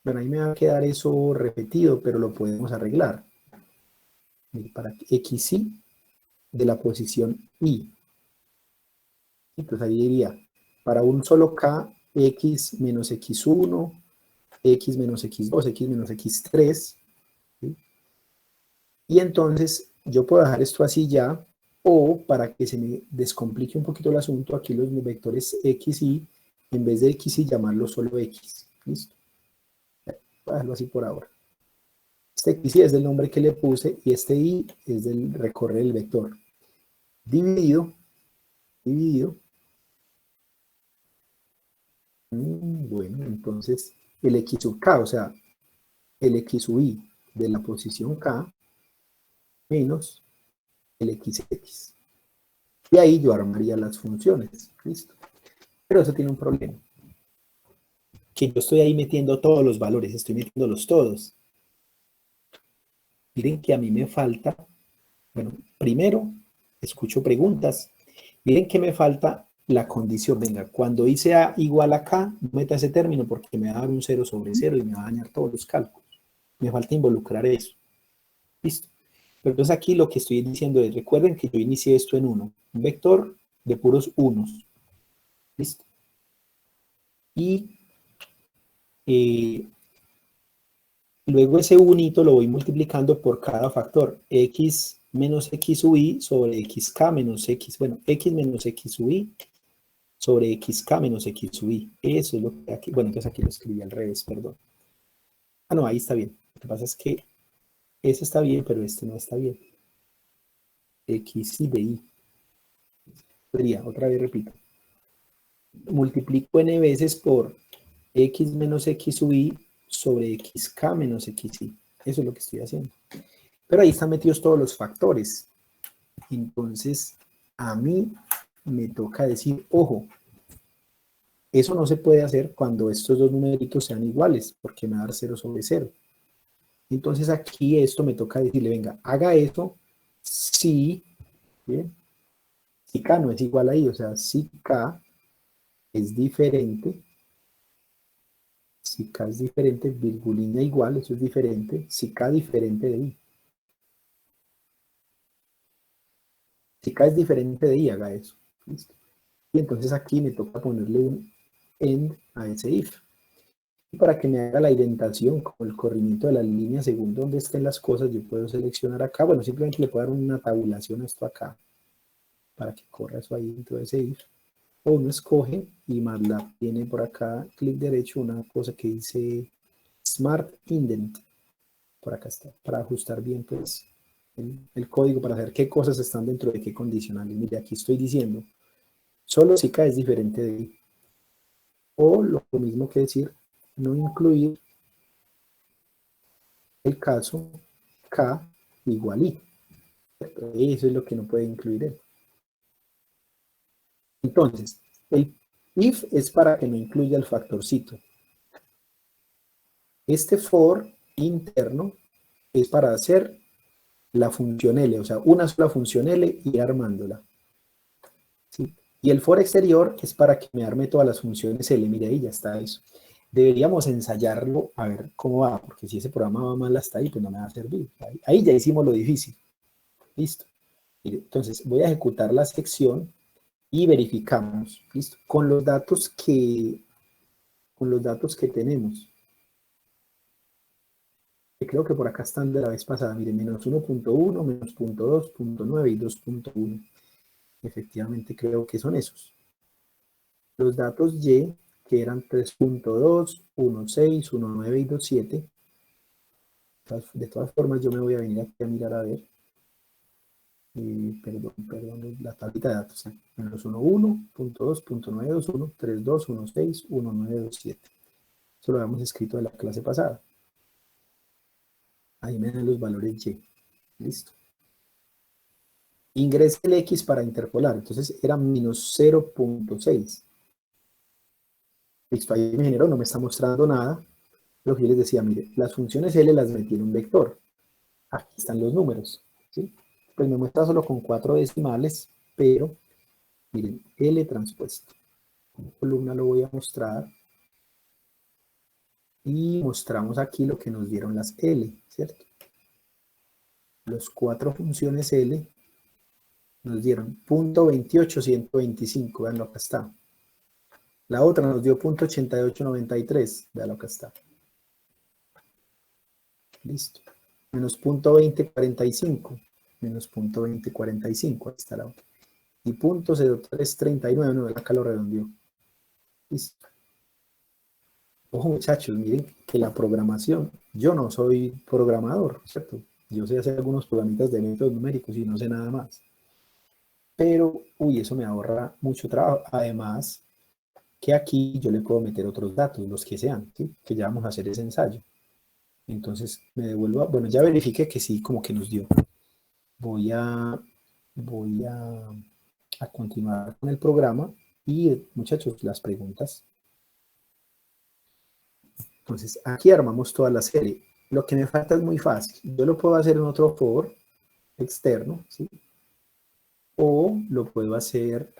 Bueno, ahí me va a quedar eso repetido, pero lo podemos arreglar. Para xy de la posición y. Entonces ahí diría, para un solo k, x menos x1, x menos x2, x menos x3. ¿Sí? Y entonces yo puedo dejar esto así ya, o para que se me descomplique un poquito el asunto, aquí los vectores x, y, en vez de x, y llamarlo solo x. ¿Listo? Voy a dejarlo así por ahora. Este x, y es del nombre que le puse, y este y es del recorrer el vector. Dividido. Bueno, entonces el x sub k, o sea, el x sub y de la posición k menos el xx. Y ahí yo armaría las funciones. ¿Listo? Pero eso tiene un problema. Que yo estoy ahí metiendo todos los valores, estoy metiéndolos todos. Miren que a mí me falta, bueno, primero escucho preguntas. Miren que me falta la condición. Venga, cuando hice A igual a K, no meta ese término porque me va a dar un 0 sobre 0 y me va a dañar todos los cálculos. Me falta involucrar eso. ¿Listo? Pero entonces aquí lo que estoy diciendo es, recuerden que yo inicié esto en 1, un vector de puros unos. ¿Listo? Y luego ese unito lo voy multiplicando por cada factor. X menos x sub y sobre xk menos x, bueno, x menos x sub y sobre xk menos x sub y. Eso es lo que aquí, bueno, entonces aquí lo escribí al revés, perdón. Ah, no, ahí está bien. Lo que pasa es que ese está bien, pero este no está bien. X y de y. Sería, otra vez repito. Multiplico n veces por x menos x sub y sobre xk menos xy. Eso es lo que estoy haciendo. Pero ahí están metidos todos los factores. Entonces, a mí me toca decir, ojo, eso no se puede hacer cuando estos dos numeritos sean iguales, porque me va a dar 0 sobre 0. Entonces aquí esto me toca decirle, venga, haga eso si, ¿bien? Si k no es igual a i, o sea, si k es diferente, si k es diferente, virgulina igual, eso es diferente, si k diferente de i. Si k es diferente de i, haga eso. ¿Listo? Y entonces aquí me toca ponerle un end a ese if. Y para que me haga la indentación con el corrimiento de la línea según donde estén las cosas, yo puedo seleccionar acá, bueno, simplemente le puedo dar una tabulación a esto acá, para que corra eso ahí dentro de ese if. O uno escoge y MATLAB tiene por acá, clic derecho, una cosa que dice Smart Indent. Por acá está, para ajustar bien pues el código para saber qué cosas están dentro de qué condicionales. Mire, aquí estoy diciendo, solo si K es diferente de I. O lo mismo que decir, no incluir el caso K igual I. Eso es lo que no puede incluir él. Entonces, el if es para que no incluya el factorcito. Este for interno es para hacer la función L, o sea, una sola función L y ir armándola. ¿Sí? Y el for exterior es para que me arme todas las funciones L. Mire, ahí ya está eso. Deberíamos ensayarlo a ver cómo va, porque si ese programa va mal hasta ahí, pues no me va a servir. Ahí ya hicimos lo difícil. Listo. Mire, entonces voy a ejecutar la sección y verificamos. ¿Listo? Con los datos que tenemos. Creo que por acá están de la vez pasada. Miren, menos 1.1, menos 0.2, 0.9 y 2.1. Efectivamente creo que son esos. Los datos Y, que eran 3.2, 1.6, 1.9 y 2.7. De todas formas, yo me voy a venir aquí a mirar a ver. Perdón, la tablita de datos. Menos 1.1, 0.2, 0.921, 3.2, 1.6, 1.9, 2.7. Eso lo habíamos escrito de la clase pasada. Ahí me dan los valores Y. Listo. Ingrese el X para interpolar. Entonces era menos 0.6. Listo, ahí me generó, no me está mostrando nada. Lo que yo les decía, mire, las funciones L las metí en un vector. Aquí están los números. ¿Sí? Pues me muestra solo con 4 decimales, pero miren, L transpuesto. Como columna lo voy a mostrar. Y mostramos aquí lo que nos dieron las L, ¿cierto? Los 4 funciones L nos dieron .28, 125, veanlo, acá está. La otra nos dio .8893, veanlo, acá está. Listo. Menos .2045, menos .2045, ahí está la otra. Y .0339, no, acá lo redondeó. Listo. Ojo muchachos, miren que la programación, yo no soy programador, ¿cierto? Yo sé hacer algunos programitas de métodos numéricos y no sé nada más. Pero, uy, eso me ahorra mucho trabajo. Además, que aquí yo le puedo meter otros datos, los que sean, ¿sí? Que ya vamos a hacer ese ensayo. Entonces, me devuelvo a, bueno, ya verifiqué que sí, como que nos dio. Voy a continuar con el programa y, muchachos, las preguntas. Entonces, aquí armamos toda la serie. Lo que me falta es muy fácil. Yo lo puedo hacer en otro for externo, ¿sí? O lo puedo hacer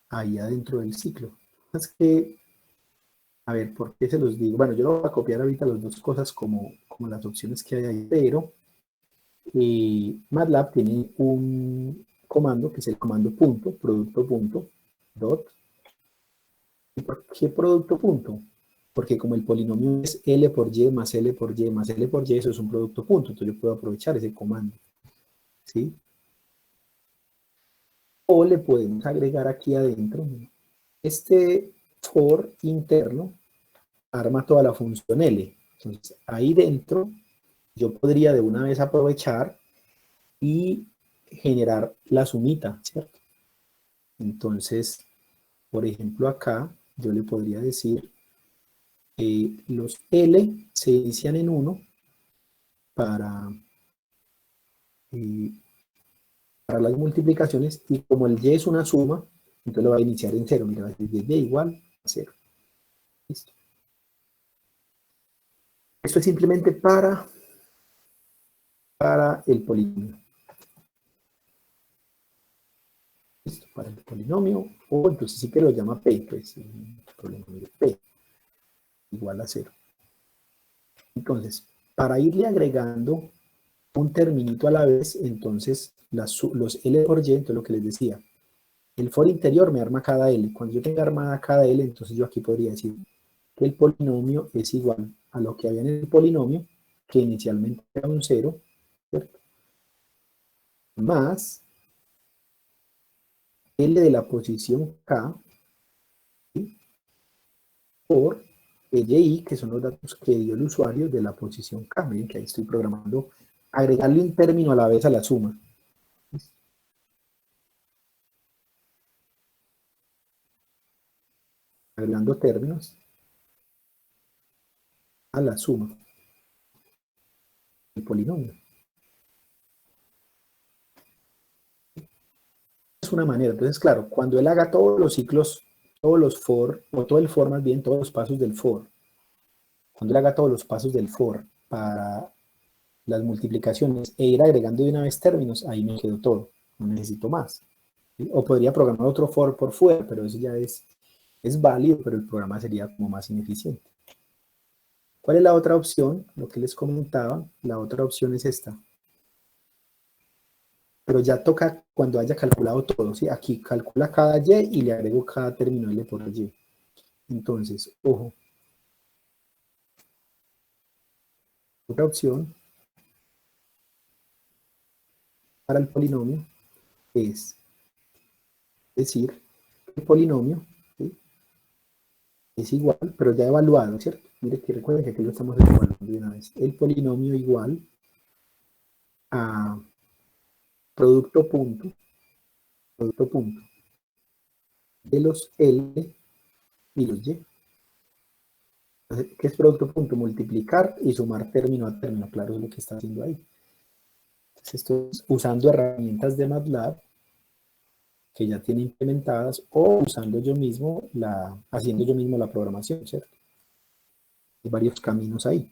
ahí adentro del ciclo. Es que, a ver, ¿por qué se los digo? Bueno, yo lo voy a copiar ahorita las dos cosas como las opciones que hay ahí, pero MATLAB tiene un comando que es el comando punto, producto punto, dot. ¿Y por qué producto punto? Porque como el polinomio es L por Y más L por Y más L por Y, eso es un producto punto, entonces yo puedo aprovechar ese comando, ¿sí? O le podemos agregar aquí adentro, este for interno arma toda la función L. Entonces ahí dentro yo podría de una vez aprovechar y generar la sumita, ¿cierto? Entonces, por ejemplo acá yo le podría decir los L se inician en 1 para las multiplicaciones y como el Y es una suma, entonces lo va a iniciar en 0. Mira, va a decir Y igual a 0. Listo. Esto es simplemente para el polinomio. Listo, para el polinomio, o entonces sí que lo llama P, pues el polinomio de P igual a 0. Entonces, para irle agregando un terminito a la vez, entonces los L por Y, entonces lo que les decía, el for interior me arma cada L. Cuando yo tenga armada cada L, entonces yo aquí podría decir que el polinomio es igual a lo que había en el polinomio, que inicialmente era un 0, ¿cierto? Más L de la posición K, ¿sí? Por y, que son los datos que dio el usuario de la posición K. Miren que ahí estoy programando, agregarle un término a la vez a la suma. Agregando términos a la suma del polinomio. Es una manera. Entonces, claro, cuando él haga todos los ciclos, todos los for, o todo el for más bien, todos los pasos del for, cuando él haga todos los pasos del for para las multiplicaciones e ir agregando de una vez términos, ahí me quedó todo, no necesito más. ¿Sí? O podría programar otro for por fuera, pero eso ya es válido, pero el programa sería como más ineficiente. ¿Cuál es la otra opción? Lo que les comentaba, la otra opción es esta. Pero ya toca cuando haya calculado todo, ¿sí? Aquí calcula cada y y le agrego cada término L por y. Entonces, ojo. Otra opción para el polinomio es decir, el polinomio, ¿sí?, es igual, pero ya evaluado, ¿cierto? Mire que recuerden que aquí lo estamos evaluando de una vez. El polinomio igual a producto punto de los L y los Y. Entonces, ¿qué es producto punto? Multiplicar y sumar término a término, claro, es lo que está haciendo ahí. Entonces, esto es usando herramientas de MATLAB que ya tiene implementadas o usando yo mismo, haciendo yo mismo la programación, ¿cierto? Hay varios caminos ahí.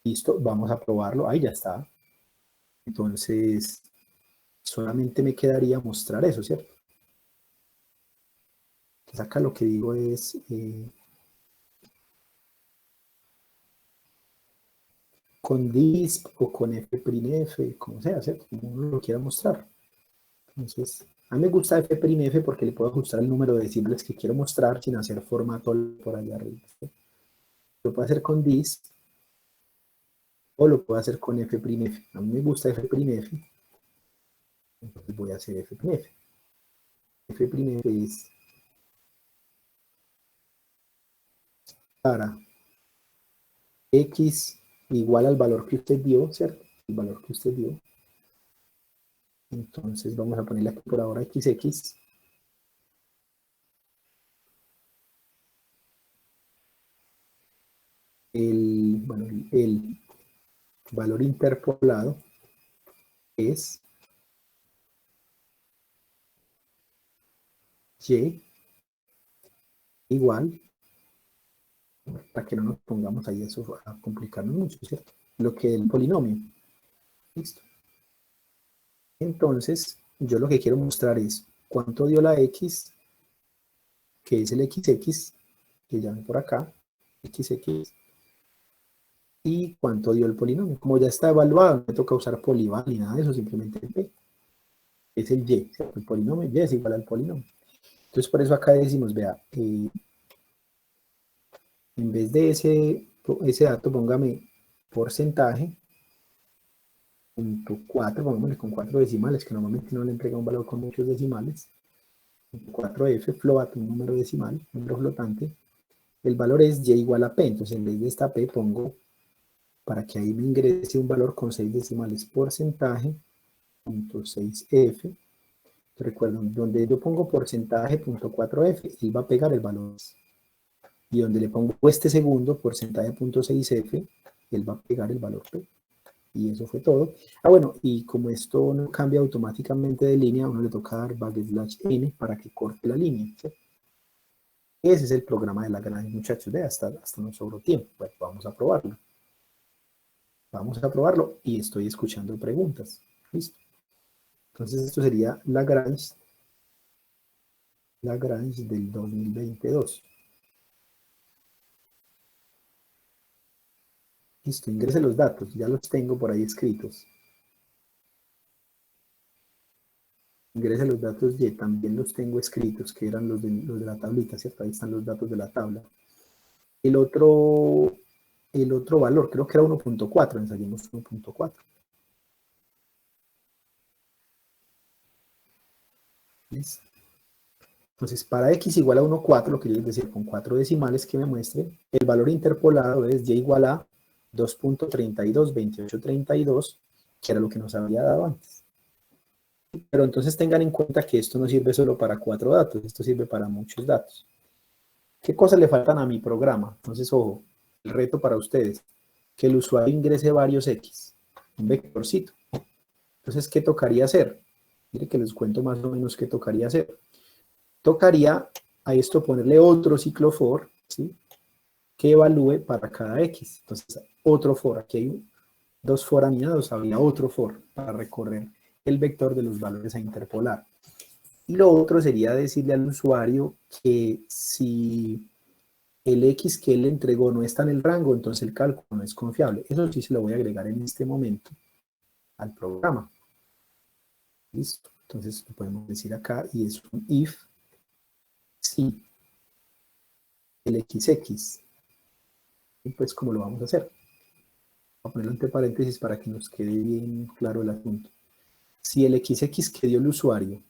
Listo, vamos a probarlo. Ahí ya está. Entonces, solamente me quedaría mostrar eso, ¿cierto? Entonces acá lo que digo es con disp o con f'f, como sea, ¿cierto? Como uno lo quiera mostrar. Entonces, a mí me gusta f'f porque le puedo ajustar el número de decibles que quiero mostrar sin hacer formato por allá arriba, ¿sí? Lo puedo hacer con disp o lo puedo hacer con f'f. A mí me gusta f'f, entonces voy a hacer f'f. F'f es para x igual al valor que usted dio, ¿cierto? El valor que usted dio. Entonces vamos a ponerle aquí por ahora xx. El valor interpolado es y igual, para que no nos pongamos ahí eso a complicarnos mucho, ¿cierto? Lo que es el polinomio. Listo. Entonces, yo lo que quiero mostrar es cuánto dio la x, que es el xx, que llamen por acá, xx, y cuánto dio el polinomio. Como ya está evaluado, no me toca usar polival ni nada de eso, simplemente el p. Es el y, ¿cierto? El polinomio y es igual al polinomio. Entonces, por eso acá decimos, vea, en vez de ese dato, póngame porcentaje, .4, pongámosle con 4 decimales, que normalmente no le entrega un valor con muchos decimales, 4f, float, un número decimal, un número flotante, el valor es y igual a p, entonces en vez de esta p pongo, para que ahí me ingrese un valor con 6 decimales, porcentaje, .6f, recuerden, donde yo pongo porcentaje, .4f, él va a pegar el valor, y donde le pongo este segundo, porcentaje, .6f, él va a pegar el valor p. Y eso fue todo. Ah, bueno, y como esto no cambia automáticamente de línea, a uno le toca dar \n para que corte la línea, ¿sí? Ese es el programa de Lagrange, muchachos. De hasta nos sobró tiempo. Bueno, vamos a probarlo. Vamos a probarlo y estoy escuchando preguntas. ¿Listo? Entonces esto sería Lagrange del 2022. Listo, ingrese los datos, ya los tengo por ahí escritos. Ingrese los datos Y, también los tengo escritos, que eran los de la tablita, ¿cierto? Ahí están los datos de la tabla. El otro valor, creo que era 1.4, ensayemos 1.4. Entonces, para x igual a 1,4, lo que yo les decía, con 4 decimales que me muestre, el valor interpolado es y igual a 2.322832, que era lo que nos había dado antes. Pero entonces tengan en cuenta que esto no sirve solo para 4 datos, esto sirve para muchos datos. ¿Qué cosas le faltan a mi programa? Entonces, ojo, el reto para ustedes, que el usuario ingrese varios x, un vectorcito. Entonces, ¿qué tocaría hacer? Mire que les cuento más o menos qué tocaría hacer. Tocaría a esto ponerle otro ciclo for, ¿sí? Que evalúe para cada x. Entonces, otro for, aquí hay dos for anidados, habría otro for para recorrer el vector de los valores a interpolar. Y lo otro sería decirle al usuario que si el x que él le entregó no está en el rango, entonces el cálculo no es confiable. Eso sí se lo voy a agregar en este momento al programa. Listo. Entonces lo podemos decir acá y es un if si el xx. Y pues, ¿cómo lo vamos a hacer? Voy a ponerlo entre paréntesis para que nos quede bien claro el asunto. Si el xx que dio el usuario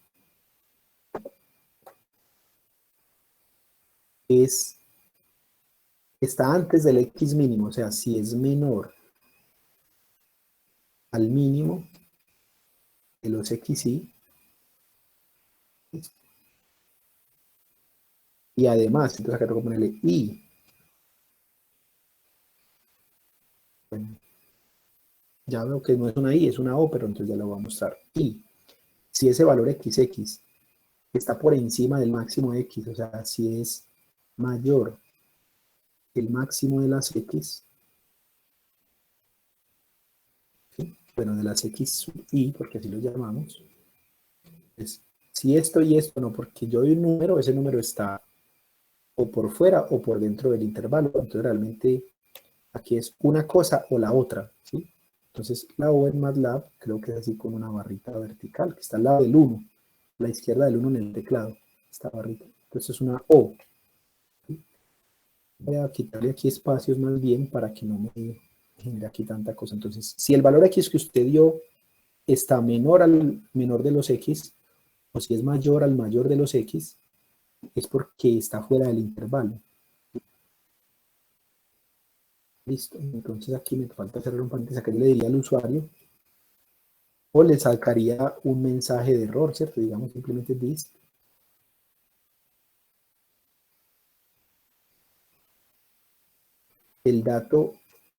está antes del x mínimo, o sea, si es menor al mínimo de los xy, y además, entonces acá tengo que ponerle y. Bueno, ya veo que no es una i, es una o, pero entonces ya lo voy a mostrar. Y si ese valor xx está por encima del máximo de x, o sea, si es mayor que el máximo de las x, ¿sí? Bueno, de las x sub i, porque así lo llamamos, es, si esto y esto no, porque yo doy un número, ese número está o por fuera o por dentro del intervalo, entonces realmente aquí es una cosa o la otra, ¿sí? Entonces la O en MATLAB creo que es así con una barrita vertical, que está al lado del 1, a la izquierda del 1 en el teclado, esta barrita. Entonces es una O. ¿Sí? Voy a quitarle aquí espacios más bien para que no me genere aquí tanta cosa. Entonces, si el valor X que usted dio está menor al menor de los X, o si es mayor al mayor de los X, es porque está fuera del intervalo. Listo, entonces aquí me falta cerrar un paréntesis, acá yo le diría al usuario, o le sacaría un mensaje de error, ¿cierto? Digamos simplemente this. El dato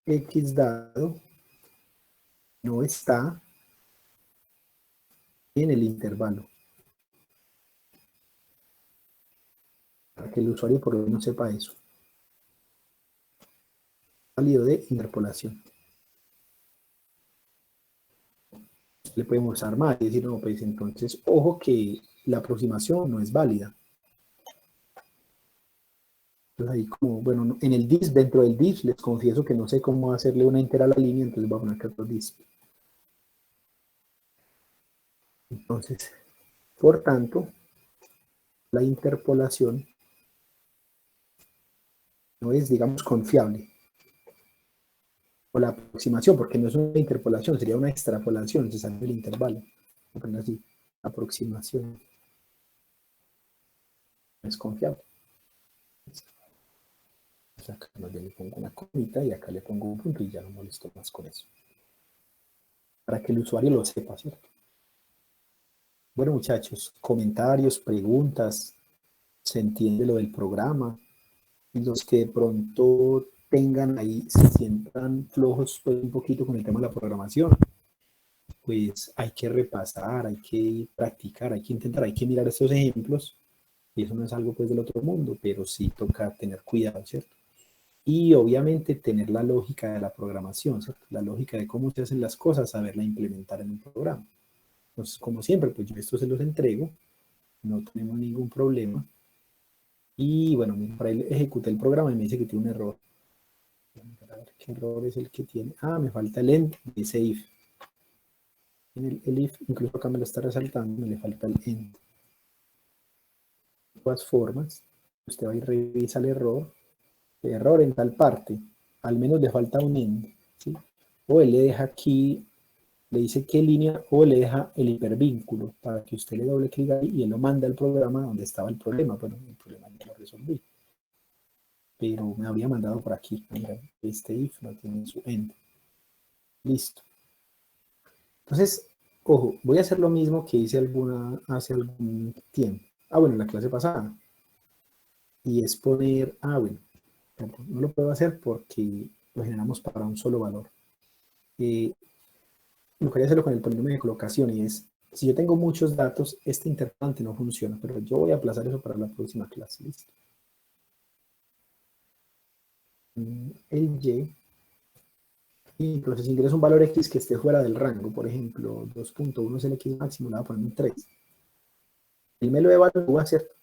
X dado no está en el intervalo. Para que el usuario por lo menos sepa eso. Válido de interpolación. Le podemos armar y decir, no, pues entonces, ojo que la aproximación no es válida. Entonces ahí como, bueno, en el div, dentro del div, les confieso que no sé cómo hacerle una entera a la línea, entonces voy a poner acá otro div. Entonces, por tanto, la interpolación no es, digamos, confiable. O la aproximación, porque no es una interpolación, sería una extrapolación, se sale del intervalo. Voy a poner así, aproximación. No es confiable. Acá le pongo una comita y acá le pongo un punto y ya no molesto más con eso. Para que el usuario lo sepa, ¿cierto? Bueno, muchachos, comentarios, preguntas, se entiende lo del programa. Y los que de pronto tengan ahí, se sientan flojos pues, un poquito con el tema de la programación, pues hay que repasar, hay que practicar, hay que intentar, hay que mirar estos ejemplos. Y eso no es algo pues del otro mundo, pero sí toca tener cuidado, ¿cierto? Y obviamente tener la lógica de la programación, ¿cierto? La lógica de cómo se hacen las cosas, saberla implementar en un programa. Entonces, como siempre, pues yo esto se los entrego, no tenemos ningún problema. Y bueno, para él ejecuté el programa y me dice que tiene un error. A ver qué error es el que tiene. Ah, me falta el end de ese if. En el if, incluso acá me lo está resaltando, me le falta el end. De todas formas, usted va y revisa el error en tal parte, al menos le falta un end, ¿sí? O él le deja aquí le dice qué línea o le deja el hipervínculo para que usted le doble clic ahí y él lo manda al programa donde estaba el problema. Bueno, el problema ya lo resolví, pero me habría mandado por aquí. Mira, este if no tiene su end. Listo. Entonces, ojo, voy a hacer lo mismo que hice hace algún tiempo. Bueno, en la clase pasada. Y es poner, bueno, no lo puedo hacer porque lo generamos para un solo valor. Lo quería hacerlo con el polinomio de colocación y es, si yo tengo muchos datos, este interrogante no funciona, pero yo voy a aplazar eso para la próxima clase. ¿Listo? El y, entonces ingreso un valor x que esté fuera del rango, por ejemplo, 2.1 es el x máximo, le voy a poner un 3. Él me lo evalúa, ¿cierto?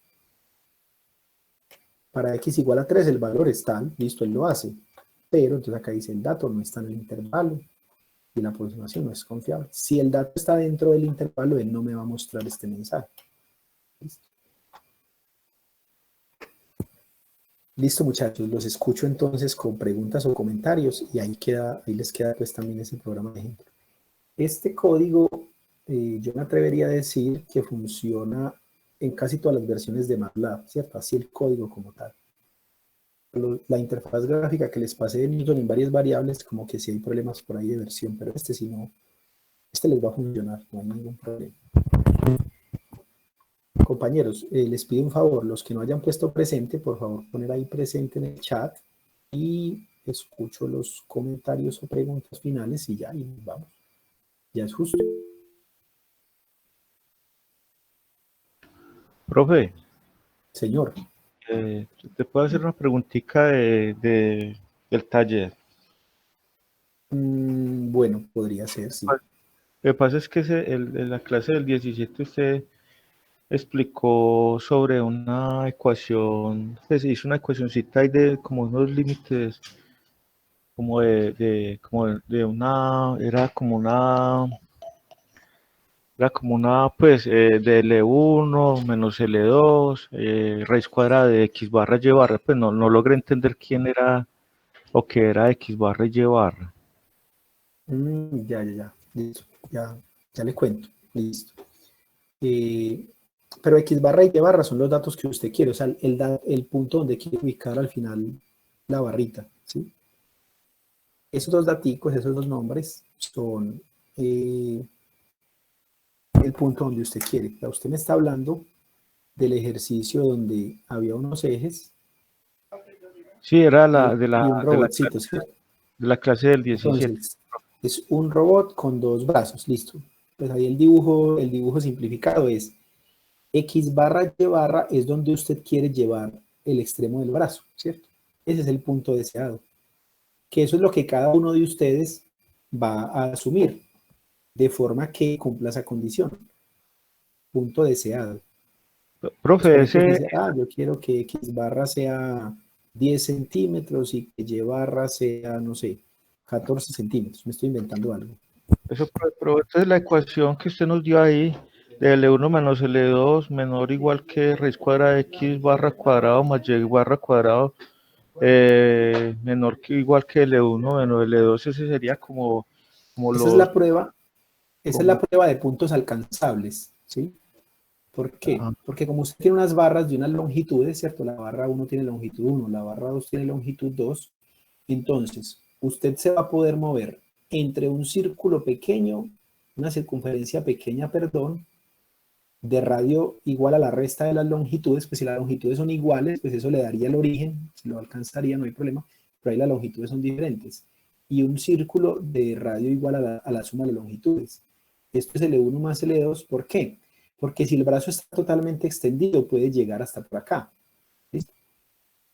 Para x igual a 3 el valor es tal, listo, él lo hace, pero entonces acá dice el dato no está en el intervalo y la aproximación no es confiable. Si el dato está dentro del intervalo, él no me va a mostrar este mensaje. ¿Listo? Listo, muchachos, los escucho entonces con preguntas o comentarios y ahí les queda pues también ese programa de ejemplo. Este código yo me atrevería a decir que funciona en casi todas las versiones de MATLAB, ¿cierto? Así el código como tal. La interfaz gráfica que les pasé de Newton en varias variables, como que sí hay problemas por ahí de versión, pero este si no, este les va a funcionar, no hay ningún problema. Compañeros, les pido un favor, los que no hayan puesto presente, por favor poner ahí presente en el chat y escucho los comentarios o preguntas finales y ya, y vamos. Ya es justo. Profe, Señor. te puedo hacer una preguntita del taller. Bueno, podría ser, sí. Lo que pasa es que en la clase del 17 usted explicó sobre una ecuación, pues hizo una ecuacióncita ahí de como unos límites, como de una, era como una, pues, de L1 menos L2, raíz cuadrada de X barra Y barra, pues no logré entender quién era o qué era X barra Y barra. Ya. Listo. Ya le cuento. Listo. Pero X barra y Y barra son los datos que usted quiere, o sea, el punto donde quiere ubicar al final la barrita, ¿sí? Esos dos daticos, esos dos nombres son el punto donde usted quiere. O sea, usted me está hablando del ejercicio donde había unos ejes. Sí, era Y un robotcito, ¿cierto? de la clase del 17. Entonces, es un robot con dos brazos, listo. Pues ahí el dibujo simplificado es X barra Y barra es donde usted quiere llevar el extremo del brazo, ¿cierto? Ese es el punto deseado. Que eso es lo que cada uno de ustedes va a asumir, de forma que cumpla esa condición. Punto deseado. Profe, Pues, por ejemplo, dice, yo quiero que X barra sea 10 centímetros y que Y barra sea, no sé, 14 centímetros. Me estoy inventando algo. eso, pero entonces la ecuación que usted nos dio ahí, de L1 menos L2 menor o igual que raíz cuadrada de X barra cuadrado más Y barra cuadrado, menor que igual que L1 menos L2, ese sería como Esa es los... la prueba, de puntos alcanzables, ¿sí? ¿Por qué? Ajá. Porque como usted tiene unas barras de unas longitudes, ¿cierto? La barra 1 tiene longitud 1, la barra 2 tiene longitud 2, entonces usted se va a poder mover entre un círculo pequeño, una circunferencia pequeña, perdón, de radio igual a la resta de las longitudes, pues si las longitudes son iguales, pues eso le daría el origen, si lo alcanzaría, no hay problema, pero ahí las longitudes son diferentes. Y un círculo de radio igual a la suma de longitudes. Esto es L1 más L2, ¿por qué? Porque si el brazo está totalmente extendido, puede llegar hasta por acá. ¿Listo?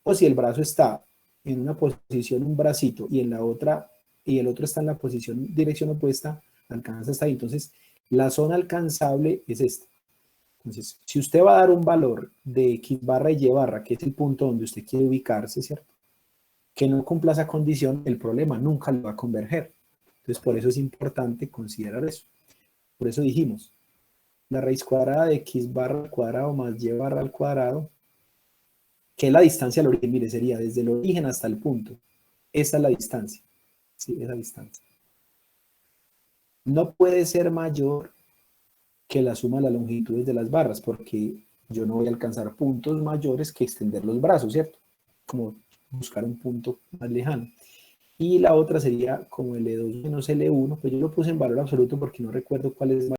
O si el brazo está en una posición, un bracito, y en la otra, y el otro está en la posición, dirección opuesta, alcanza hasta ahí. Entonces, la zona alcanzable es esta. Entonces, si usted va a dar un valor de X barra y Y barra, que es el punto donde usted quiere ubicarse, ¿cierto? Que no cumpla esa condición, el problema nunca lo va a converger. Entonces, por eso es importante considerar eso. Por eso dijimos, la raíz cuadrada de X barra al cuadrado más Y barra al cuadrado, que es la distancia al origen, mire, sería desde el origen hasta el punto. Esa es la distancia. Sí, esa distancia. no puede ser mayor que la suma de las longitudes de las barras, porque yo no voy a alcanzar puntos mayores que extender los brazos, ¿cierto? Como buscar un punto más lejano. Y la otra sería como L2 menos L1, pues yo lo puse en valor absoluto porque no recuerdo cuál es